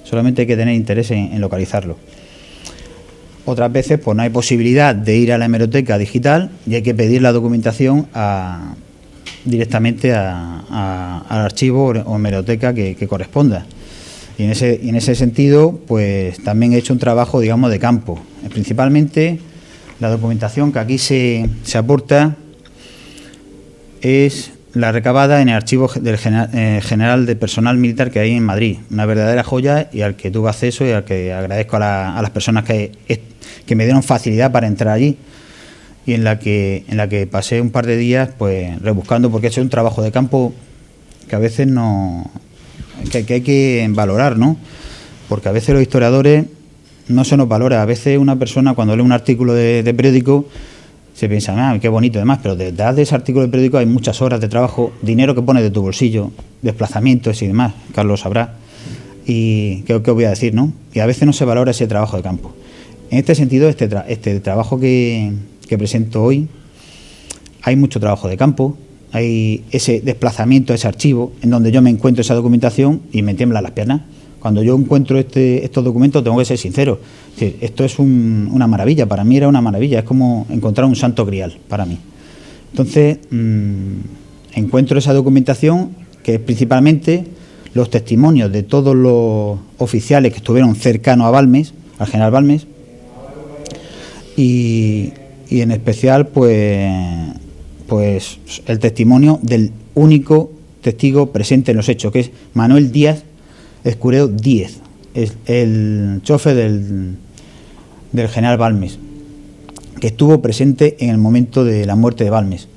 Solamente hay que tener interés en localizarlo. Otras veces pues no hay posibilidad de ir a la hemeroteca digital y hay que pedir la documentación directamente al archivo o hemeroteca que corresponda. Y en ese sentido, pues también he hecho un trabajo, digamos, de campo. Principalmente la documentación que aquí se aporta es la recabada en el archivo del general de personal militar que hay en Madrid, una verdadera joya y al que tuve acceso y al que agradezco a las personas que me dieron facilidad para entrar allí, y en la que pasé un par de días pues rebuscando, porque he hecho un trabajo de campo que a veces que hay que valorar, ¿no? Porque a veces los historiadores no se nos valora. A veces una persona cuando lee un artículo de periódico se piensa, qué bonito y demás, pero detrás de ese artículo de periódico hay muchas horas de trabajo, dinero que pones de tu bolsillo, desplazamientos y demás, Carlos sabrá, y qué voy a decir, ¿no? Y a veces no se valora ese trabajo de campo. En este sentido, este trabajo que presento hoy, hay mucho trabajo de campo, hay ese desplazamiento a ese archivo, en donde yo me encuentro esa documentación y me tiemblan las piernas. Cuando yo encuentro estos documentos tengo que ser sincero. Es decir, esto es una maravilla, para mí era una maravilla, es como encontrar un santo grial para mí. Entonces, encuentro esa documentación que es principalmente los testimonios de todos los oficiales que estuvieron cercanos a Balmes, al general Balmes, y en especial pues el testimonio del único testigo presente en los hechos, que es Manuel Díaz Escudero Díez, es el chofer del general Balmes, que estuvo presente en el momento de la muerte de Balmes.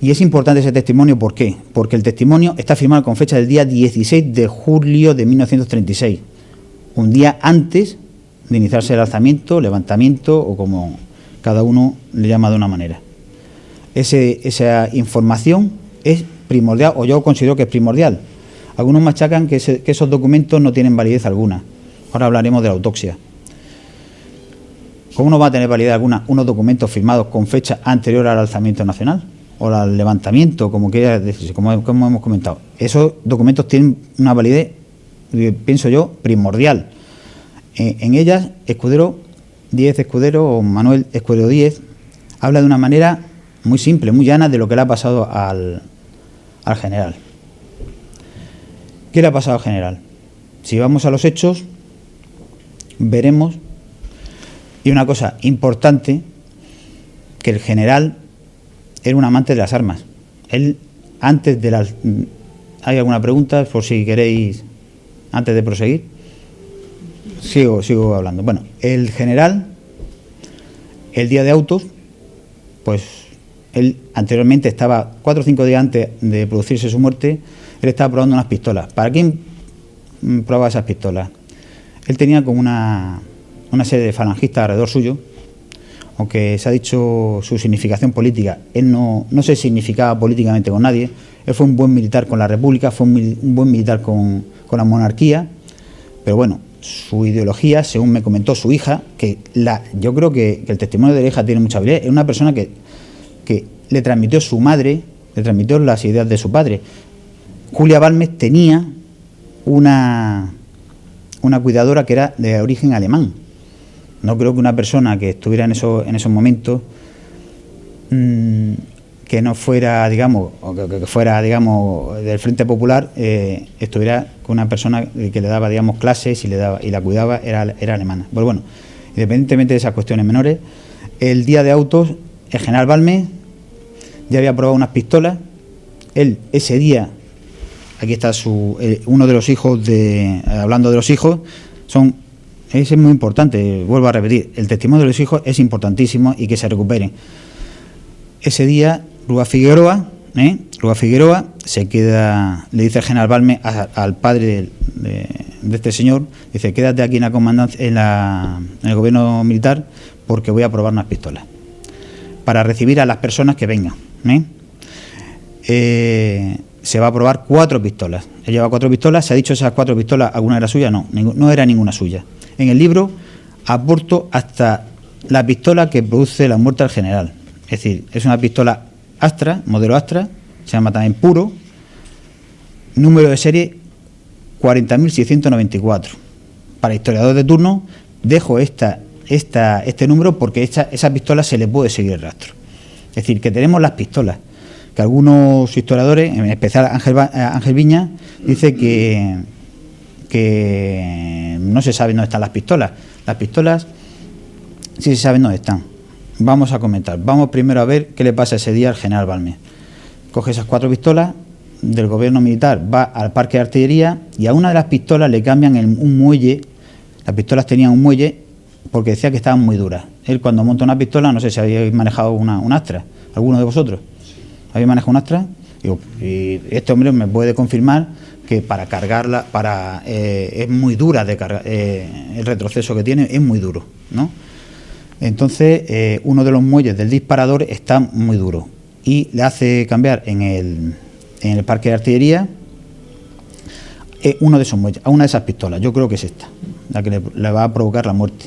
Y es importante ese testimonio, ¿por qué? Porque el testimonio está firmado con fecha del día 16 de julio de 1936, un día antes de iniciarse el alzamiento, levantamiento o como cada uno le llama de una manera. Esa información es primordial, o yo considero que es primordial. Algunos machacan que esos documentos no tienen validez alguna. Ahora hablaremos de la autopsia. ¿Cómo no va a tener validez alguna unos documentos firmados con fecha anterior al alzamiento nacional o al levantamiento, como quieras decirse, como hemos comentado? Esos documentos tienen una validez, pienso yo, primordial. En ellas, Díez Escudero o Manuel Escudero Díez habla de una manera muy simple, muy llana de lo que le ha pasado al general. ¿Qué le ha pasado al general? Si vamos a los hechos, veremos, y una cosa importante, que el general era un amante de las armas. Él, antes de las... ¿Hay alguna pregunta? Por si queréis, antes de proseguir. Sigo hablando. Bueno, el general, el día de autos, pues él anteriormente estaba 4 o 5 días antes de producirse su muerte, él estaba probando unas pistolas. ¿Para quién probaba esas pistolas? Él tenía como una serie de falangistas alrededor suyo, aunque se ha dicho su significación política, él no se significaba políticamente con nadie, él fue un buen militar con la República, fue un buen militar con la monarquía, pero bueno, su ideología, según me comentó su hija, yo creo que el testimonio de la hija tiene mucha habilidad, es una persona que le transmitió su madre, le transmitió las ideas de su padre. Julia Balmes tenía una cuidadora que era de origen alemán. No creo que una persona que estuviera en esos momentos que no fuera, digamos, o que fuera, digamos, del Frente Popular, estuviera con una persona que le daba, digamos, clases y la cuidaba, era alemana. Pues bueno, independientemente de esas cuestiones menores, el día de autos, el general Balmes ya había probado unas pistolas. Él, ese día, aquí está uno de los hijos, hablando de los hijos, es muy importante, vuelvo a repetir, el testimonio de los hijos es importantísimo y que se recuperen. Ese día, Rúa Figueroa se queda, le dice el general Balmes al padre de este señor, dice, quédate aquí en la comandancia, en el gobierno militar, porque voy a probar unas pistolas para recibir a las personas que vengan. Se va a probar 4 pistolas. Él lleva 4 pistolas, se ha dicho esas 4 pistolas, ¿alguna era suya? No, no era ninguna suya. En el libro aporto hasta la pistola que produce la muerte al general. Es decir, es una pistola Astra, modelo Astra, se llama también Puro, número de serie 40.694. Para historiador de turno, dejo este número porque esa pistola se le puede seguir el rastro. Es decir, que tenemos las pistolas, que algunos historiadores, en especial Ángel Viña, dice que no se sabe dónde están las pistolas. Las pistolas sí se saben dónde están. Vamos a comentar. Vamos primero a ver qué le pasa ese día al general Balmes. Coge esas 4 pistolas del gobierno militar, va al parque de artillería y a una de las pistolas le cambian un muelle. Las pistolas tenían un muelle porque decía que estaban muy duras. Él cuando monta una pistola, no sé si habéis manejado un Astra, ¿alguno de vosotros? ¿Habéis manejado un Astra? Y este hombre me puede confirmar que para cargarla, es muy dura de cargar, el retroceso que tiene es muy duro, ¿no? Entonces, uno de los muelles del disparador está muy duro y le hace cambiar en el parque de artillería uno de esos muelles, a una de esas pistolas. Yo creo que es esta, la que le va a provocar la muerte.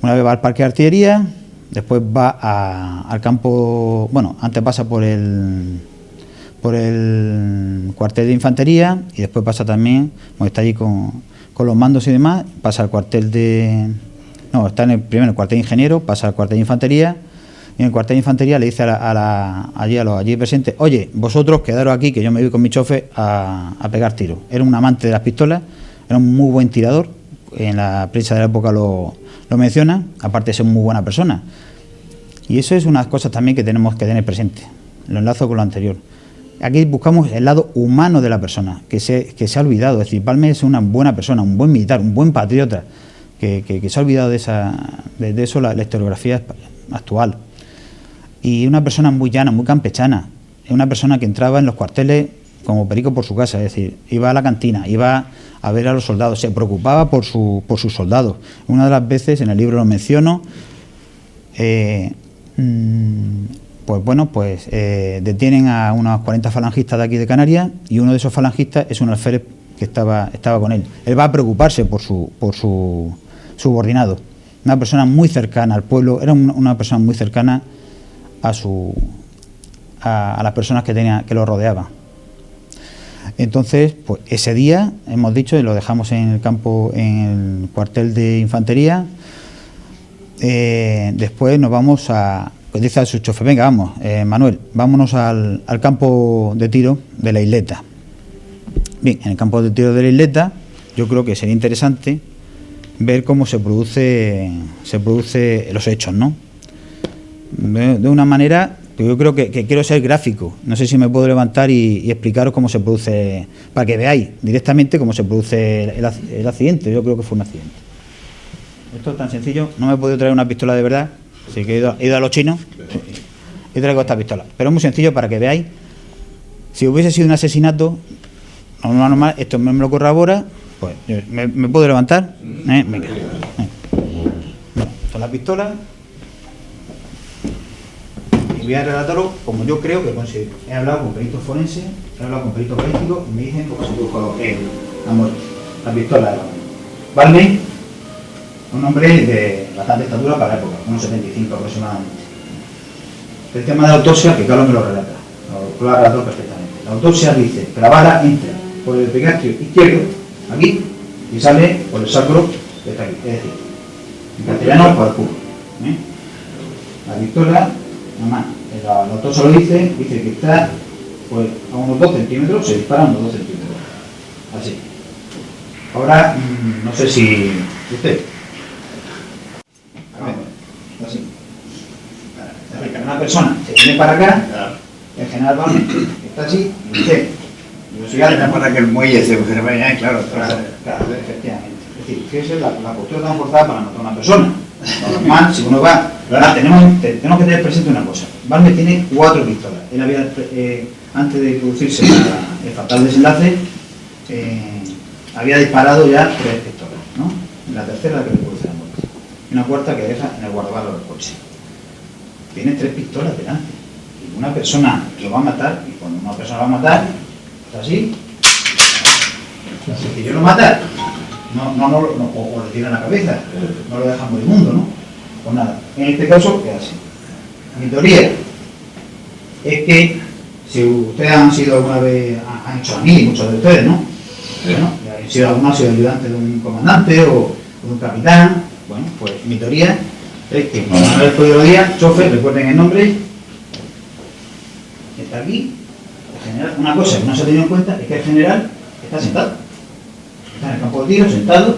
Una vez va al parque de artillería, después va al campo, bueno, antes pasa por el cuartel de infantería y después pasa también, bueno, está allí con los mandos y demás, pasa al cuartel está primero en el cuartel de ingeniero, pasa al cuartel de infantería y en el cuartel de infantería le dice a los allí presentes: oye, vosotros quedaros aquí que yo me voy con mi chofer a pegar tiros. Era un amante de las pistolas, era un muy buen tirador, en la prensa de la época lo menciona, aparte de ser muy buena persona. Y eso es unas cosas también que tenemos que tener presente. Lo enlazo con lo anterior. Aquí buscamos el lado humano de la persona, que se ha olvidado. Es decir, Balmes es una buena persona, un buen militar, un buen patriota, que se ha olvidado de eso la historiografía actual. Y una persona muy llana, muy campechana. Es una persona que entraba en los cuarteles como perico por su casa, es decir, iba a la cantina, iba a ver a los soldados, se preocupaba por sus soldados. Una de las veces, en el libro lo menciono, detienen a unos 40 falangistas de aquí de Canarias y uno de esos falangistas es un alférez que estaba con él. Él va a preocuparse por su subordinado. Una persona muy cercana al pueblo, era una persona muy cercana a las personas que lo rodeaban. Entonces, pues ese día, hemos dicho, y lo dejamos en el campo, en el cuartel de infantería. Después nos vamos pues dice a su chofer: venga, vamos, Manuel, vámonos al campo de tiro de la isleta. Bien, en el campo de tiro de la isleta, yo creo que sería interesante ver cómo se produce los hechos, ¿no? De una manera, yo creo que quiero ser gráfico. No sé si me puedo levantar y explicaros cómo se produce, para que veáis directamente cómo se produce el accidente. Yo creo que fue un accidente. Esto es tan sencillo. No me he podido traer una pistola de verdad, así que he ido a los chinos y traigo esta pistola. Pero es muy sencillo para que veáis. Si hubiese sido un asesinato normal, esto me lo corrobora, pues me puedo levantar. Venga. Bueno, con la pistola. Voy a relatarlo como yo creo que considero. He hablado con peritos forenses, he hablado con peritos balísticos y me dicen cómo se produjo la muerte. La pistola de Balmes, un hombre de bastante estatura para la época, unos 75 aproximadamente. El tema de la autopsia, que Carlos me lo relata, lo ha relatado perfectamente. La autopsia dice que la bala entra por el epigastrio izquierdo, aquí, y sale por el sacro de aquí. Es decir, en castellano, por el culo. La pistola, nada más. La autopsia lo dice que está pues, a unos 2 centímetros, se dispara a unos 2 centímetros. Así. Ahora, no sé si usted. A ver, así. Una persona se viene para acá, el general Balmes está así, y usted. Para que el muelle se vaya, claro. Claro, efectivamente. Es decir, que esa es la postura tan forzada para matar a una persona. Normal, si uno va. Tenemos que tener presente una cosa. Balmes tiene 4 pistolas. Él había, antes de producirse el fatal desenlace, había disparado ya 3 pistolas, ¿no? La tercera la que le produce la muerte. Y una cuarta que deja en el guardabarro del coche. Tiene 3 pistolas delante. Y una persona lo va a matar, y cuando una persona lo va a matar, está así, ellos lo matan, o le tiran la cabeza, no lo dejan moribundo, ¿no? Pues nada, en este caso queda así. Mi teoría es que si ustedes han sido alguna vez, han hecho a mí, muchos de ustedes, ¿no? Bueno, han sido algunos ayudantes de un comandante o de un capitán. Bueno, pues mi teoría es que Manuel Código Díaz, chofer, recuerden el nombre, está aquí. El general, una cosa que no se ha tenido en cuenta es que el general está sentado. Está en el campo de tiro, sentado,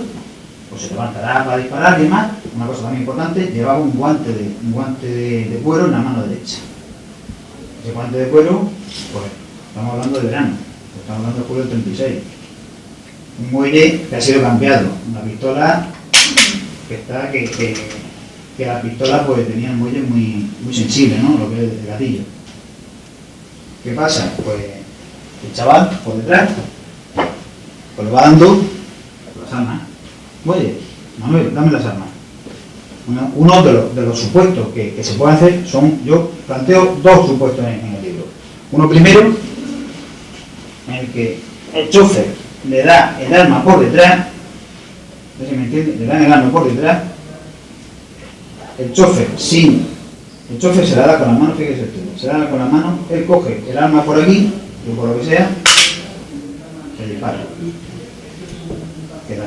pues se levantará para disparar y demás. Una cosa también importante, llevaba un guante de cuero en la mano derecha. Ese guante de cuero, pues estamos hablando de verano, estamos hablando de julio del 36. Un muelle que ha sido cambiado, una pistola que la pistola pues tenía un muelle muy sensible, ¿no? Lo que es el gatillo. ¿Qué pasa? Pues el chaval por detrás pues le va dando las armas. Oye, Manuel, dame las armas. Uno de los supuestos que se pueden hacer son, yo planteo dos supuestos en el libro. Uno primero, en el que el chofer le da el arma por detrás, no sé si me entiende, le dan el arma por detrás, el chofer se la da con la mano, fíjese usted, se la da con la mano, él coge el arma por aquí, o por lo que sea, se dispara.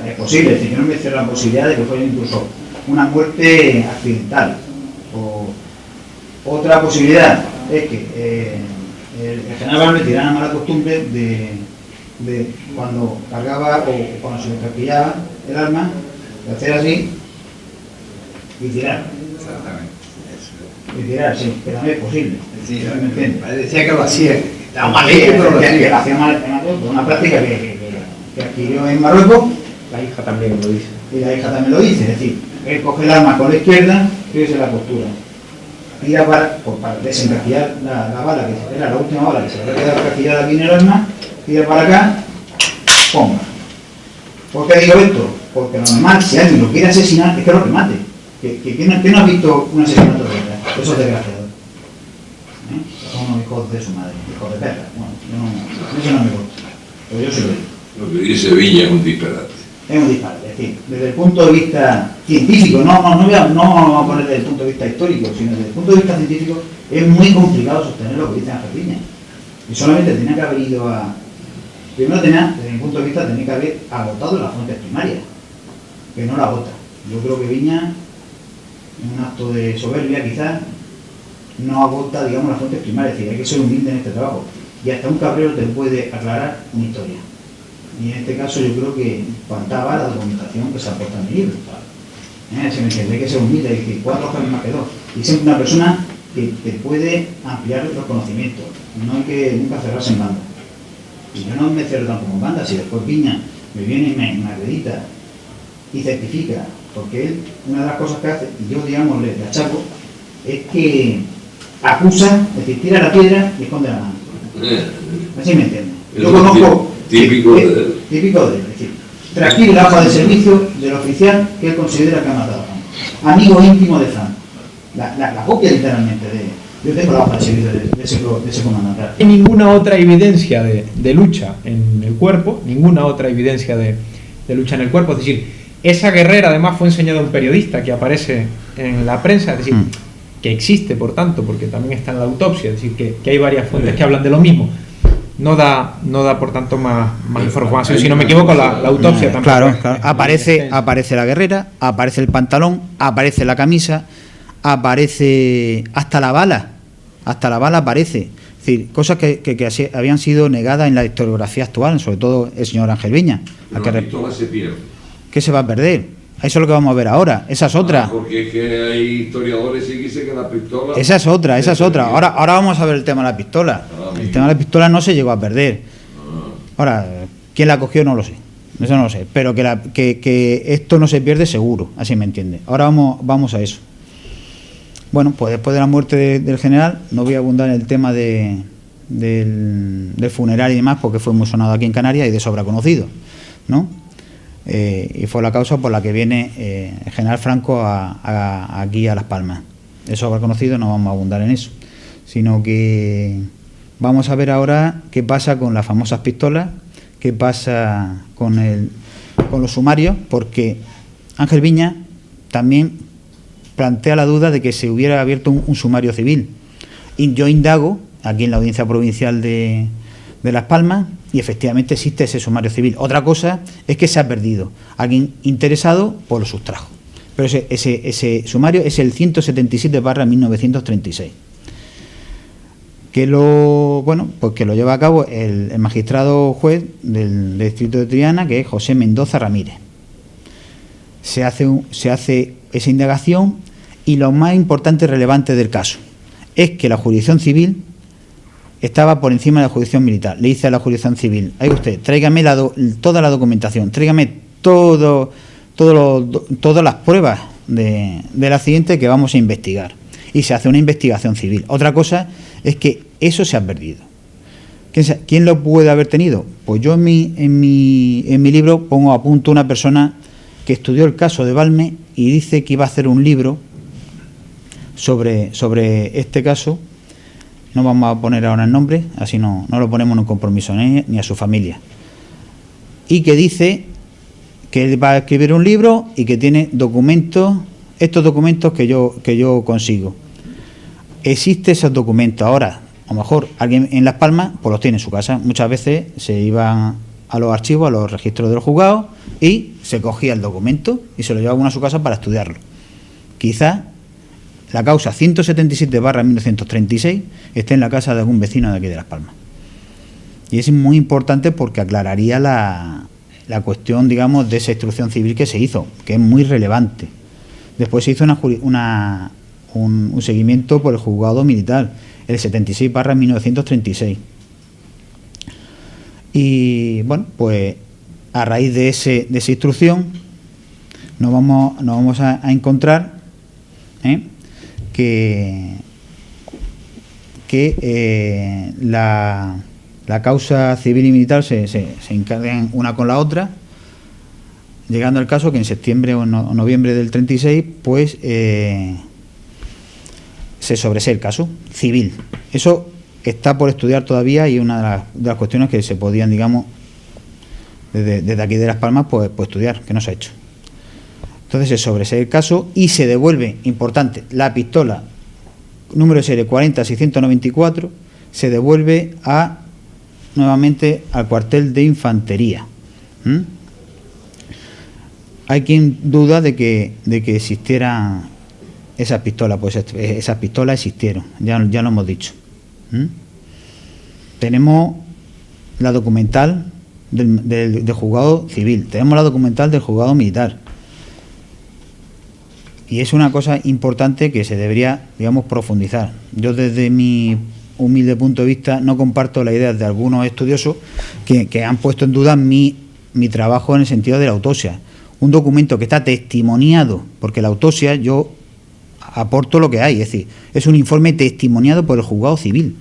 Es posible, es decir, yo no me cierro la posibilidad de que fuera incluso una muerte accidental. Otra posibilidad es que el general Barber tirara la mala costumbre de cuando cargaba o cuando se le traquillaba el arma, de hacer así y tirar. Exactamente. Y tirar, sí, que también es posible. Sí, ¿Me entiendes? decía que lo hacía. Estaba mal Sí, hecho, pero lo que hacía. lo hacía mal en Marruecos, una práctica que adquirió en Marruecos. La hija también lo dice. Y la hija también lo dice, es decir, él coge el arma con la izquierda, fíjese la postura, tira para desencaquillar la bala, que era la última bala que se le había quedado encasquillada aquí en el arma, tira para acá, ponga. ¿Por qué digo esto? Porque lo normal, si alguien lo quiere asesinar, es que lo remate. ¿Quién no ha visto un asesinato de verdad? Esos desgraciados. Son unos hijos de su madre, hijos de perra. Bueno, eso no me gusta, pero yo sí lo digo. Lo que dice Viña es un disparate. Es un disparate, es decir, desde el punto de vista científico, no vamos a poner desde el punto de vista histórico, sino desde el punto de vista científico, es muy complicado sostener lo que dice Ángel Viña. Y solamente tenía que haber ido a... Primero desde mi punto de vista, tenía que haber agotado las fuentes primarias, que no la agota. Yo creo que Viña, en un acto de soberbia quizás, no agota, digamos, las fuentes primarias, es decir, hay que ser humilde en este trabajo. Y hasta un cabrero te puede aclarar una historia. Y en este caso yo creo que faltaba la documentación que se aporta en el libro. Se me entiende, hay que ser humilde, es decir, 4 hojas más que 2. Y siempre una persona que te puede ampliar los conocimientos. No hay que nunca cerrarse en banda. Y yo no me cierro tampoco en banda, si después Viña me viene y me acredita y certifica, porque él, una de las cosas que hace, y yo digamos le achaco, es que acusa, es decir, tira la piedra y esconde la mano. Así me entiende. Yo conozco... Típico de él. Típico de él, es decir, transcribe la hoja de servicio del oficial que él considera que ha matado a Franco. Amigo íntimo de Franco. La copia literalmente de... Yo tengo la hoja de servicio de ese comandante. No hay ninguna otra evidencia de lucha en el cuerpo, ninguna otra evidencia de lucha en el cuerpo. Es decir, esa guerrera además fue enseñada a un periodista que aparece en la prensa, es decir, que existe, por tanto, porque también está en la autopsia, es decir, que hay varias fuentes que hablan de lo mismo. No da por tanto más información. Si no me equivoco, la autopsia también. Claro. Aparece la guerrera, aparece el pantalón, aparece la camisa, aparece hasta la bala aparece. Es decir, cosas que habían sido negadas en la historiografía actual, sobre todo el señor Ángel Viña. Pero la pistola se pierde. ¿Qué se va a perder? Eso es lo que vamos a ver ahora. Esa es otra. Porque es que hay historiadores que dicen que la pistola... Esa es otra. Ahora vamos a ver el tema de la pistola. El tema de la pistola no se llegó a perder. Ahora, ¿quién la cogió? No lo sé. Eso no lo sé. Pero que esto no se pierde seguro, así me entiende. Ahora vamos a eso. Bueno, pues después de la muerte del general, no voy a abundar en el tema del funeral y demás, porque fue muy sonado aquí en Canarias y de sobra conocido, ¿no? Y fue la causa por la que viene el general Franco aquí a Las Palmas. Eso habrá conocido, no vamos a abundar en eso, sino que vamos a ver ahora qué pasa con las famosas pistolas qué pasa con los sumarios, porque Ángel Viñas también plantea la duda de que se hubiera abierto un sumario civil. Y yo indago aquí en la Audiencia Provincial de Las Palmas y efectivamente existe ese sumario civil. Otra cosa es que se ha perdido. Alguien interesado pues lo sustrajo. Pero ese sumario es el 177/1936. Que lo lleva a cabo el magistrado juez del distrito de Triana, que es José Mendoza Ramírez. Se hace esa indagación y lo más importante y relevante del caso es que la jurisdicción civil estaba por encima de la jurisdicción militar. Le dice a la jurisdicción civil: ahí usted, tráigame toda la documentación, tráigame todas las pruebas del accidente que vamos a investigar. Y se hace una investigación civil. Otra cosa es que eso se ha perdido. ¿Quién lo puede haber tenido? Pues yo en mi libro pongo a punto una persona que estudió el caso de Balme y dice que iba a hacer un libro sobre este caso. No vamos a poner ahora el nombre, así no lo ponemos en un compromiso ni a su familia. Y que dice que él va a escribir un libro y que tiene documentos, estos documentos que yo consigo. Existen esos documentos. Ahora, a lo mejor alguien en Las Palmas pues los tiene en su casa. Muchas veces se iban a los archivos, a los registros del juzgado y se cogía el documento y se lo llevaba uno a su casa para estudiarlo. Quizás la causa 177/1936 esté en la casa de algún vecino de aquí de Las Palmas. Y es muy importante porque aclararía la cuestión, digamos, de esa instrucción civil que se hizo, que es muy relevante. Después se hizo un seguimiento por el juzgado militar, el 76/1936. Y bueno, pues a raíz de esa instrucción nos vamos a encontrar que la causa civil y militar se encadenan una con la otra, llegando al caso que en septiembre o noviembre del 36 pues se sobresee el caso civil. Eso está por estudiar todavía y una de las cuestiones que se podían, digamos, desde aquí de Las Palmas pues estudiar, que no se ha hecho. Entonces se sobresee el caso y se devuelve, importante, la pistola número de serie 40694, se devuelve nuevamente al cuartel de infantería. Hay quien duda de que existieran esas pistolas. Pues esas pistolas existieron, ya lo hemos dicho. Tenemos la documental del juzgado civil, tenemos la documental del juzgado militar. Y es una cosa importante que se debería, digamos, profundizar. Yo desde mi humilde punto de vista no comparto la idea de algunos estudiosos que han puesto en duda mi trabajo en el sentido de la autopsia. Un documento que está testimoniado, porque la autopsia yo aporto lo que hay, es decir, es un informe testimoniado por el juzgado civil.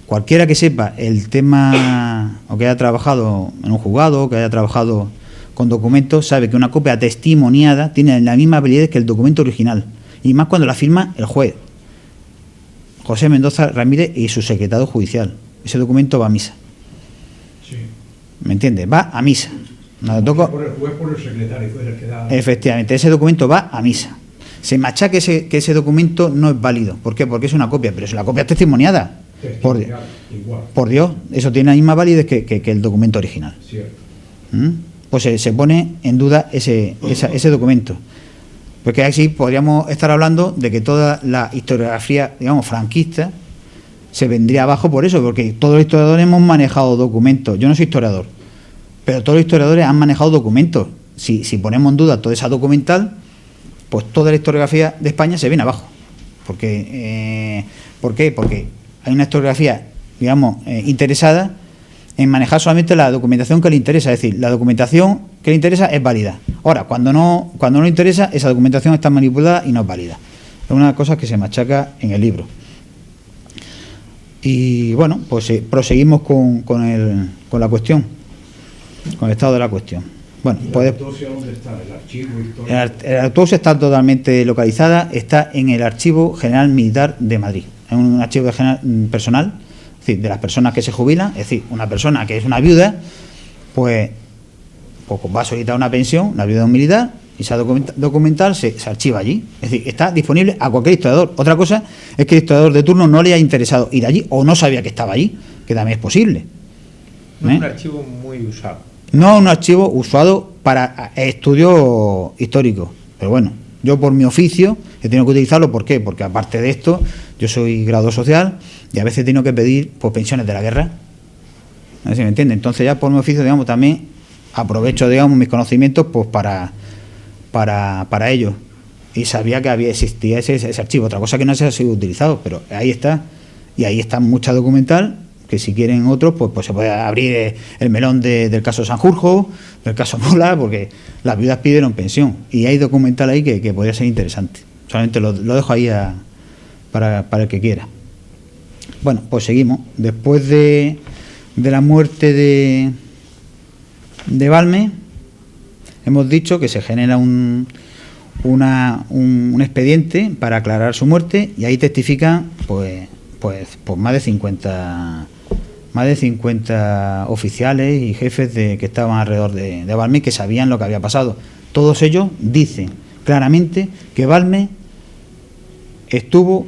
Cualquiera que sepa el tema o que haya trabajado en un juzgado o que haya trabajado con documentos sabe que una copia testimoniada tiene la misma validez que el documento original, y más cuando la firma el juez José Mendoza Ramírez y su secretario judicial. Ese documento va a misa. Sí. ¿Me entiendes? Va a misa. No toca... Por el juez, por el secretario, fue el que da... Efectivamente, ese documento va a misa. Se machaca que ese documento no es válido. ¿Por qué? Porque es una copia, pero si la copia es testimoniada. Igual. Por Dios, eso tiene la misma validez que el documento original. Cierto. Pues se pone en duda ese documento. Porque así podríamos estar hablando de que toda la historiografía, digamos, franquista, se vendría abajo por eso, porque todos los historiadores hemos manejado documentos. Yo no soy historiador, pero todos los historiadores han manejado documentos. Si ponemos en duda toda esa documental, pues toda la historiografía de España se viene abajo. ¿Por qué? Porque hay una historiografía, digamos, interesada en manejar solamente la documentación que le interesa. Es decir, la documentación que le interesa es válida. Ahora, cuando no le interesa, esa documentación está manipulada y no es válida. Es una de las cosas que se machaca en el libro. Y bueno, pues proseguimos con la cuestión, con el estado de la cuestión. Bueno, ¿Y la autopsia dónde está? ¿El archivo histórico? La autopsia está totalmente localizada, está en el Archivo General Militar de Madrid. Es un archivo general personal, es decir, de las personas que se jubilan, es decir, una persona que es una viuda, pues va a solicitar una pensión, la viuda de un militar, y esa documental se archiva allí. Es decir, está disponible a cualquier historiador. Otra cosa es que el historiador de turno no le haya interesado ir allí o no sabía que estaba allí, que también es posible. No es un archivo muy usado. No un archivo usado para estudios históricos. Pero bueno, yo por mi oficio he tenido que utilizarlo. ¿Por qué? Porque aparte de esto, yo soy graduado social y a veces he tenido que pedir pues, pensiones de la guerra. No sé si me entiende. Entonces ya por mi oficio, digamos, también aprovecho, digamos, mis conocimientos pues para ello. Y sabía que existía ese archivo. Otra cosa que no se ha sido utilizado, pero ahí está. Y ahí está mucha documental, que si quieren otros, pues se puede abrir el melón del caso Sanjurjo, del caso Mola, porque las viudas pidieron pensión. Y hay documental ahí que podría ser interesante. Solamente lo dejo ahí para el que quiera. Bueno, pues seguimos. Después de la muerte de Balmes, hemos dicho que se genera un expediente para aclarar su muerte, y ahí testifican pues más de 50 oficiales y jefes que estaban alrededor de Balmes, que sabían lo que había pasado. Todos ellos dicen claramente que Balmes estuvo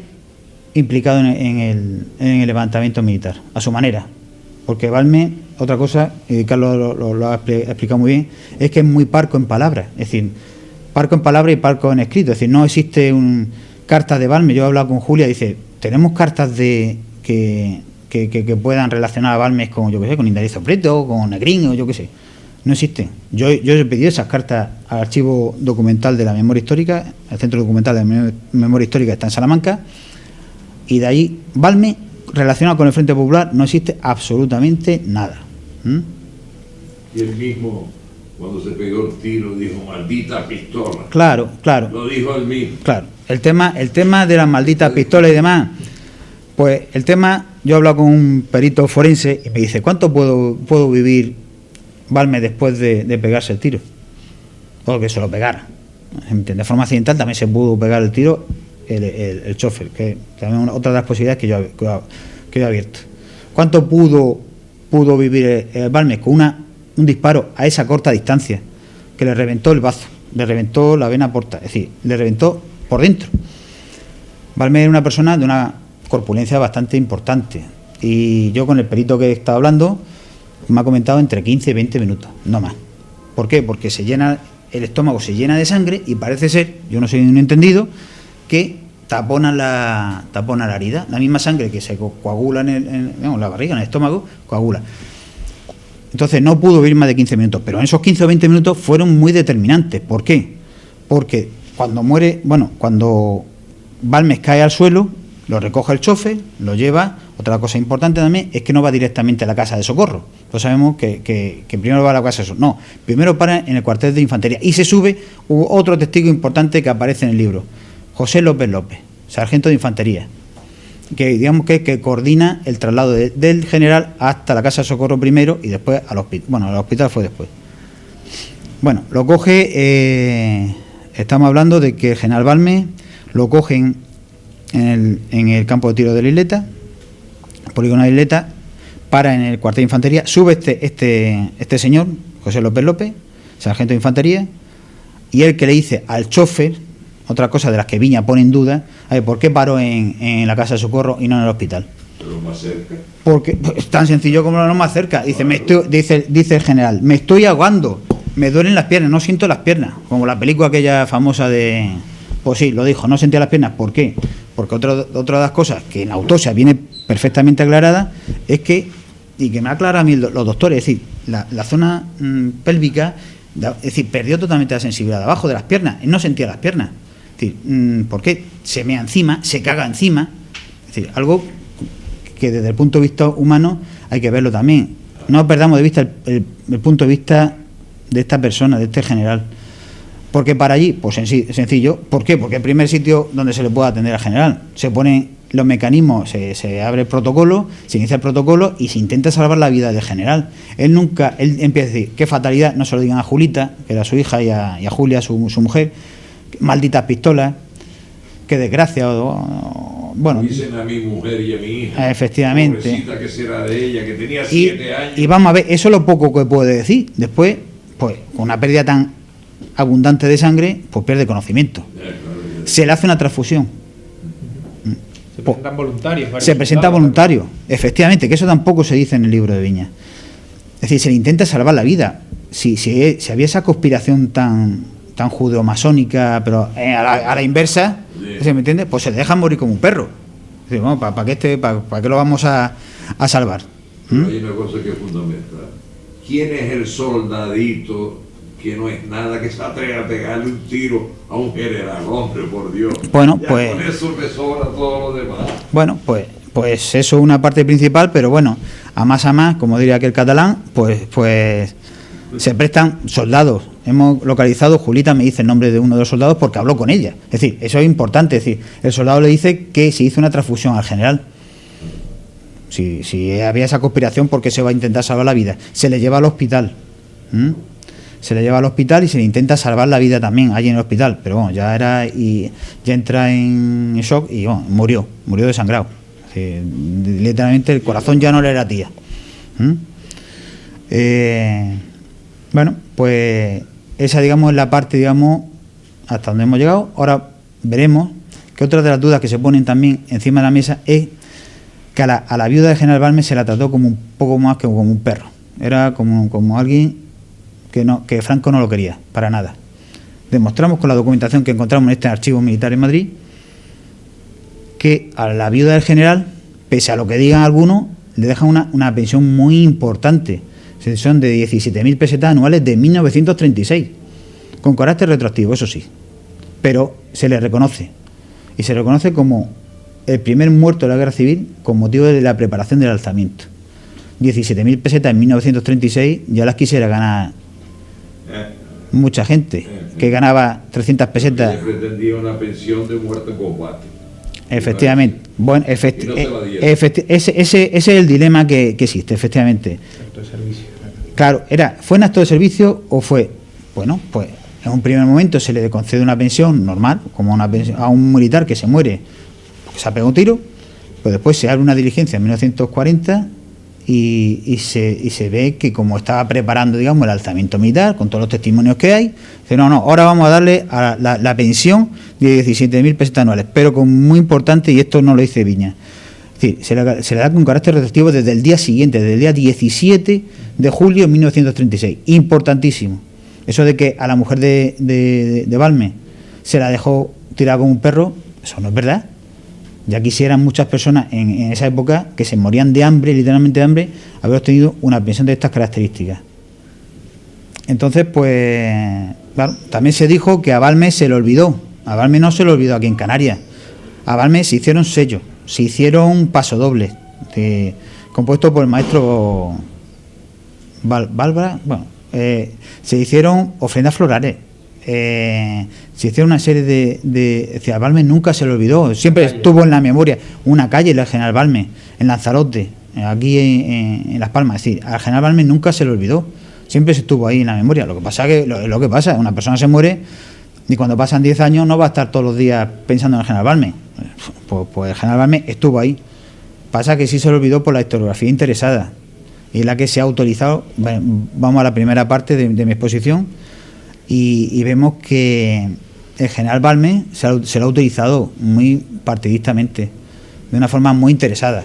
implicado en el levantamiento militar, a su manera. Porque Balmes, otra cosa, y Carlos lo ha explicado muy bien, es que es muy parco en palabras. Es decir, parco en palabras y parco en escrito. Es decir, no existe cartas de Balmes. Yo he hablado con Julia, dice, tenemos cartas que puedan relacionar a Balmes con, yo qué sé, con Indalecio Prieto, con Negrín, o yo qué sé. No existen. Yo he pedido esas cartas al archivo documental de la memoria histórica, el centro documental de la memoria histórica está en Salamanca, y de ahí Balmes relacionado con el Frente Popular no existe absolutamente nada. Y él mismo, cuando se pegó el tiro, dijo, maldita pistola. Claro. Lo dijo él mismo. Claro. El tema de las malditas pistolas y demás, pues el tema, yo he hablado con un perito forense y me dice, ¿cuánto puedo vivir Balmes después de pegarse el tiro? O que se lo pegara. De forma accidental también se pudo pegar el tiro el chofer, que también otra de las posibilidades que yo he abierto. ¿Cuánto pudo vivir Balmes con un disparo a esa corta distancia que le reventó el bazo, le reventó la vena porta, es decir, le reventó por dentro? Balmes era una persona de una corpulencia bastante importante, y yo con el perito que he estado hablando me ha comentado entre 15 y 20 minutos, no más. ¿Por qué? Porque el estómago se llena de sangre y parece ser, yo no soy un entendido, que tapona la herida. La misma sangre que se coagula en la barriga, en el estómago, coagula. Entonces no pudo vivir más de 15 minutos, pero en esos 15 o 20 minutos fueron muy determinantes. ¿Por qué? Porque cuando Balmes cae al suelo, lo recoge el chofer, lo lleva. Otra cosa importante también es que no va directamente a la casa de socorro. Pues sabemos que primero va a la casa de socorro. No, primero para en el cuartel de infantería y se sube. Hubo otro testigo importante que aparece en el libro, José López, sargento de infantería, que digamos que coordina el traslado del general hasta la casa de socorro primero y después al hospital. Bueno, al hospital fue después. Bueno, lo coge, estamos hablando de que el general Balmes lo cogen en el campo de tiro de la Isleta, polígono de la Isleta, para en el cuartel de infantería, sube este señor, José López, sargento de infantería, y él que le dice al chofer, otra cosa de las que Viña pone en duda, a ver, ¿por qué paró en la casa de socorro y no en el hospital? Pero más cerca. Porque es tan sencillo como lo más cerca. Dice, dice el general, me estoy ahogando, me duelen las piernas, no siento las piernas, como la película aquella famosa de... Pues sí, lo dijo, no sentía las piernas. ¿Por qué? Porque otra de las cosas que en la autopsia viene perfectamente aclarada es que, y que me aclaran a mí los doctores, es decir, la zona pélvica, es decir, perdió totalmente la sensibilidad de abajo de las piernas, él no sentía las piernas. Es decir, ¿por qué? Se mea encima, se caga encima, es decir, algo que desde el punto de vista humano hay que verlo también. No perdamos de vista el punto de vista de esta persona, de este general. Porque para allí, pues sencillo. ¿Por qué? Porque el primer sitio donde se le puede atender al general, se ponen los mecanismos, se abre el protocolo, se inicia el protocolo y se intenta salvar la vida del general. Él empieza a decir, qué fatalidad, no se lo digan a Julita, que era su hija, y a Julia, su mujer, malditas pistolas, qué desgracia, bueno, dicen a mi mujer y a mi hija. Efectivamente. Pobrecita, que será de ella, que tenía 7 años. Y vamos a ver, eso es lo poco que puede decir. Después, pues, con una pérdida tan abundante de sangre, pues pierde conocimiento. Se le hace una transfusión. Se presentan voluntarios. Se presenta voluntario, efectivamente, que eso tampoco se dice en el libro de Viñas. Es decir, se le intenta salvar la vida. Si había esa conspiración tan judeo-masónica, pero a la inversa, ¿se me entiende? Pues se le deja morir como un perro. Es decir, bueno, ¿para qué lo vamos a salvar? Pero hay una cosa que es fundamental. ¿Quién es el soldadito que no es nada, que se atreve a pegarle un tiro a un general? Hombre, por Dios. Bueno, ya pues, con eso me sobra todo lo demás. Bueno, pues eso es una parte principal, pero bueno, a más, como diría aquel catalán, pues se prestan soldados. Hemos localizado, Julita me dice el nombre de uno de los soldados porque habló con ella. Es decir, eso es importante. Es decir, el soldado le dice que se hizo una transfusión al general. Si había esa conspiración, ¿por qué se va a intentar salvar la vida? Se le lleva al hospital. Se le lleva al hospital y se le intenta salvar la vida también allí en el hospital. Pero bueno, ya entra en shock y bueno, murió desangrado. Es decir, literalmente el corazón ya no le latía. Bueno, pues esa, digamos, es la parte, digamos, hasta donde hemos llegado. Ahora veremos que otra de las dudas que se ponen también encima de la mesa es que a la viuda del general Balmes se la trató como un poco más que como un perro. Era como alguien que Franco no lo quería, para nada. Demostramos con la documentación que encontramos en este archivo militar en Madrid que a la viuda del general, pese a lo que digan algunos, le dejan una pensión muy importante. Son de 17.000 pesetas anuales de 1936, con carácter retroactivo, eso sí, pero se le reconoce, y se reconoce como el primer muerto de la guerra civil con motivo de la preparación del alzamiento. 17.000 pesetas en 1936 ya las quisiera ganar mucha gente, que ganaba 300 pesetas. Ella pretendía una pensión de muerte en combate. Efectivamente, bueno, ese es el dilema que existe, efectivamente. Claro, ¿fue un acto de servicio o fue? Bueno, pues en un primer momento se le concede una pensión normal, como una pensión a un militar que se muere porque se ha pegado un tiro, pero después se abre una diligencia en 1940 y se ve que como estaba preparando, digamos, el alzamiento militar, con todos los testimonios que hay, dice, no, ahora vamos a darle a la pensión de 17.000 pesetas anuales, pero con muy importante, y esto no lo dice Viñas, es decir, se le da con carácter retroactivo desde el día siguiente, desde el día 17 de julio de 1936, importantísimo. Eso de que a la mujer de Balmes se la dejó tirada como un perro, eso no es verdad. Ya quisieran muchas personas en esa época que se morían de hambre, literalmente de hambre, haber obtenido una pensión de estas características. Entonces, pues, claro, también se dijo que a Balmes se le olvidó. A Balmes no se le olvidó aquí en Canarias. A Balmes se hicieron sellos, se hicieron pasodobles, compuestos por el maestro Bárbara. Bueno, se hicieron ofrendas florales. Se hicieron una serie de a Balmes nunca se le olvidó, siempre estuvo en la memoria. Una calle del general Balmes en Lanzarote, aquí en Las Palmas. Es decir, al general Balmes nunca se le olvidó, siempre se estuvo ahí en la memoria. Lo que pasa es que lo que pasa, una persona se muere y cuando pasan 10 años no va a estar todos los días pensando en el general Balmes. Pues el general Balmes estuvo ahí. Pasa que sí se le olvidó por la historiografía interesada, y la que se ha autorizado. Vamos a la primera parte de mi exposición. Y vemos que el general Balmes se lo ha utilizado muy partidistamente, de una forma muy interesada.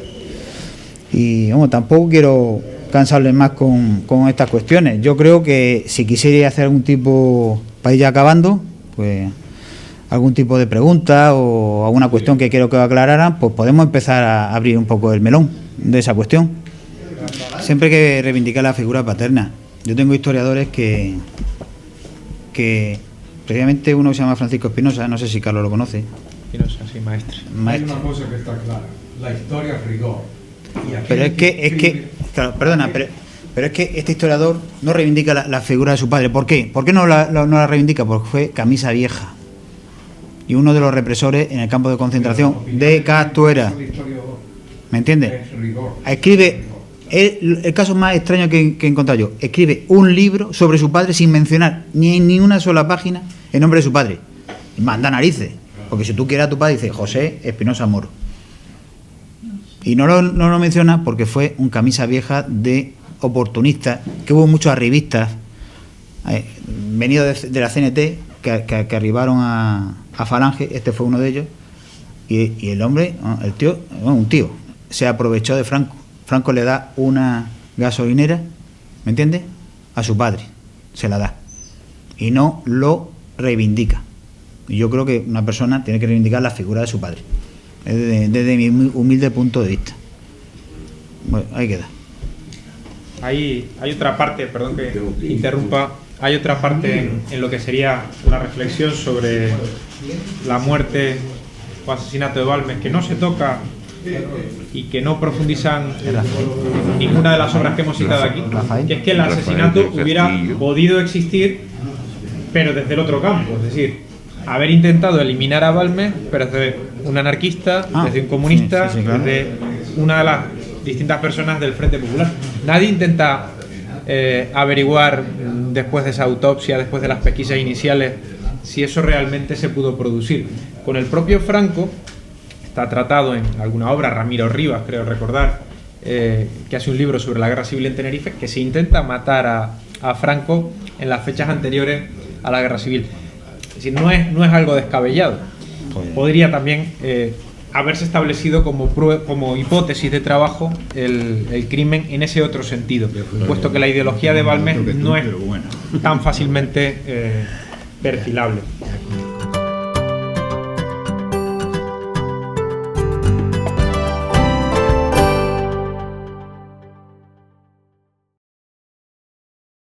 Y bueno, tampoco quiero cansarles más con estas cuestiones. Yo creo que si quisiera hacer algún tipo, para ir ya acabando, pues algún tipo de pregunta o alguna cuestión que quiero que aclararan, pues podemos empezar a abrir un poco el melón de esa cuestión. Siempre hay que reivindicar la figura paterna. Yo tengo historiadores que previamente uno que se llama Francisco Espinosa, no sé si Carlos lo conoce. Espinosa, sí, maestro. Hay una cosa que está clara, la historia es rigor. Pero es que claro, perdona, pero es que este historiador no reivindica la figura de su padre. ¿Por qué? ¿Por qué no la reivindica? Porque fue camisa vieja y uno de los represores en el campo de concentración de Castuera. ¿Me entiendes? Escribe el caso más extraño que he encontrado yo. Escribe un libro sobre su padre sin mencionar ni una sola página el nombre de su padre. Manda narices, porque si tú quieres a tu padre, dice José Espinosa Moro. Y no lo menciona porque fue un camisa vieja de oportunistas, que hubo muchos arribistas venidos de la CNT que arribaron a Falange. Este fue uno de ellos. Y el hombre, el tío, un tío, se aprovechó de Franco. Franco le da una gasolinera, ¿me entiendes?, a su padre, se la da. Y no lo reivindica. Y yo creo que una persona tiene que reivindicar la figura de su padre, desde mi humilde punto de vista. Bueno, ahí queda. Hay otra parte, perdón que interrumpa, hay otra parte en lo que sería la reflexión sobre la muerte o asesinato de Balmes, que no se toca y que no profundizan ninguna de las obras que hemos citado aquí, que es que el asesinato hubiera podido existir, pero desde el otro campo, es decir, haber intentado eliminar a Balmes, pero desde un anarquista, desde un comunista, sí, claro, desde una de las distintas personas del Frente Popular. Nadie intenta averiguar después de esa autopsia, después de las pesquisas iniciales, si eso realmente se pudo producir. Con el propio Franco está tratado en alguna obra, Ramiro Rivas, creo recordar, que hace un libro sobre la guerra civil en Tenerife, que se intenta matar a Franco en las fechas anteriores a la guerra civil. Es decir, no es algo descabellado. Podría también haberse establecido como hipótesis de trabajo el crimen en ese otro sentido, puesto que la ideología de Balmes no es tan fácilmente perfilable.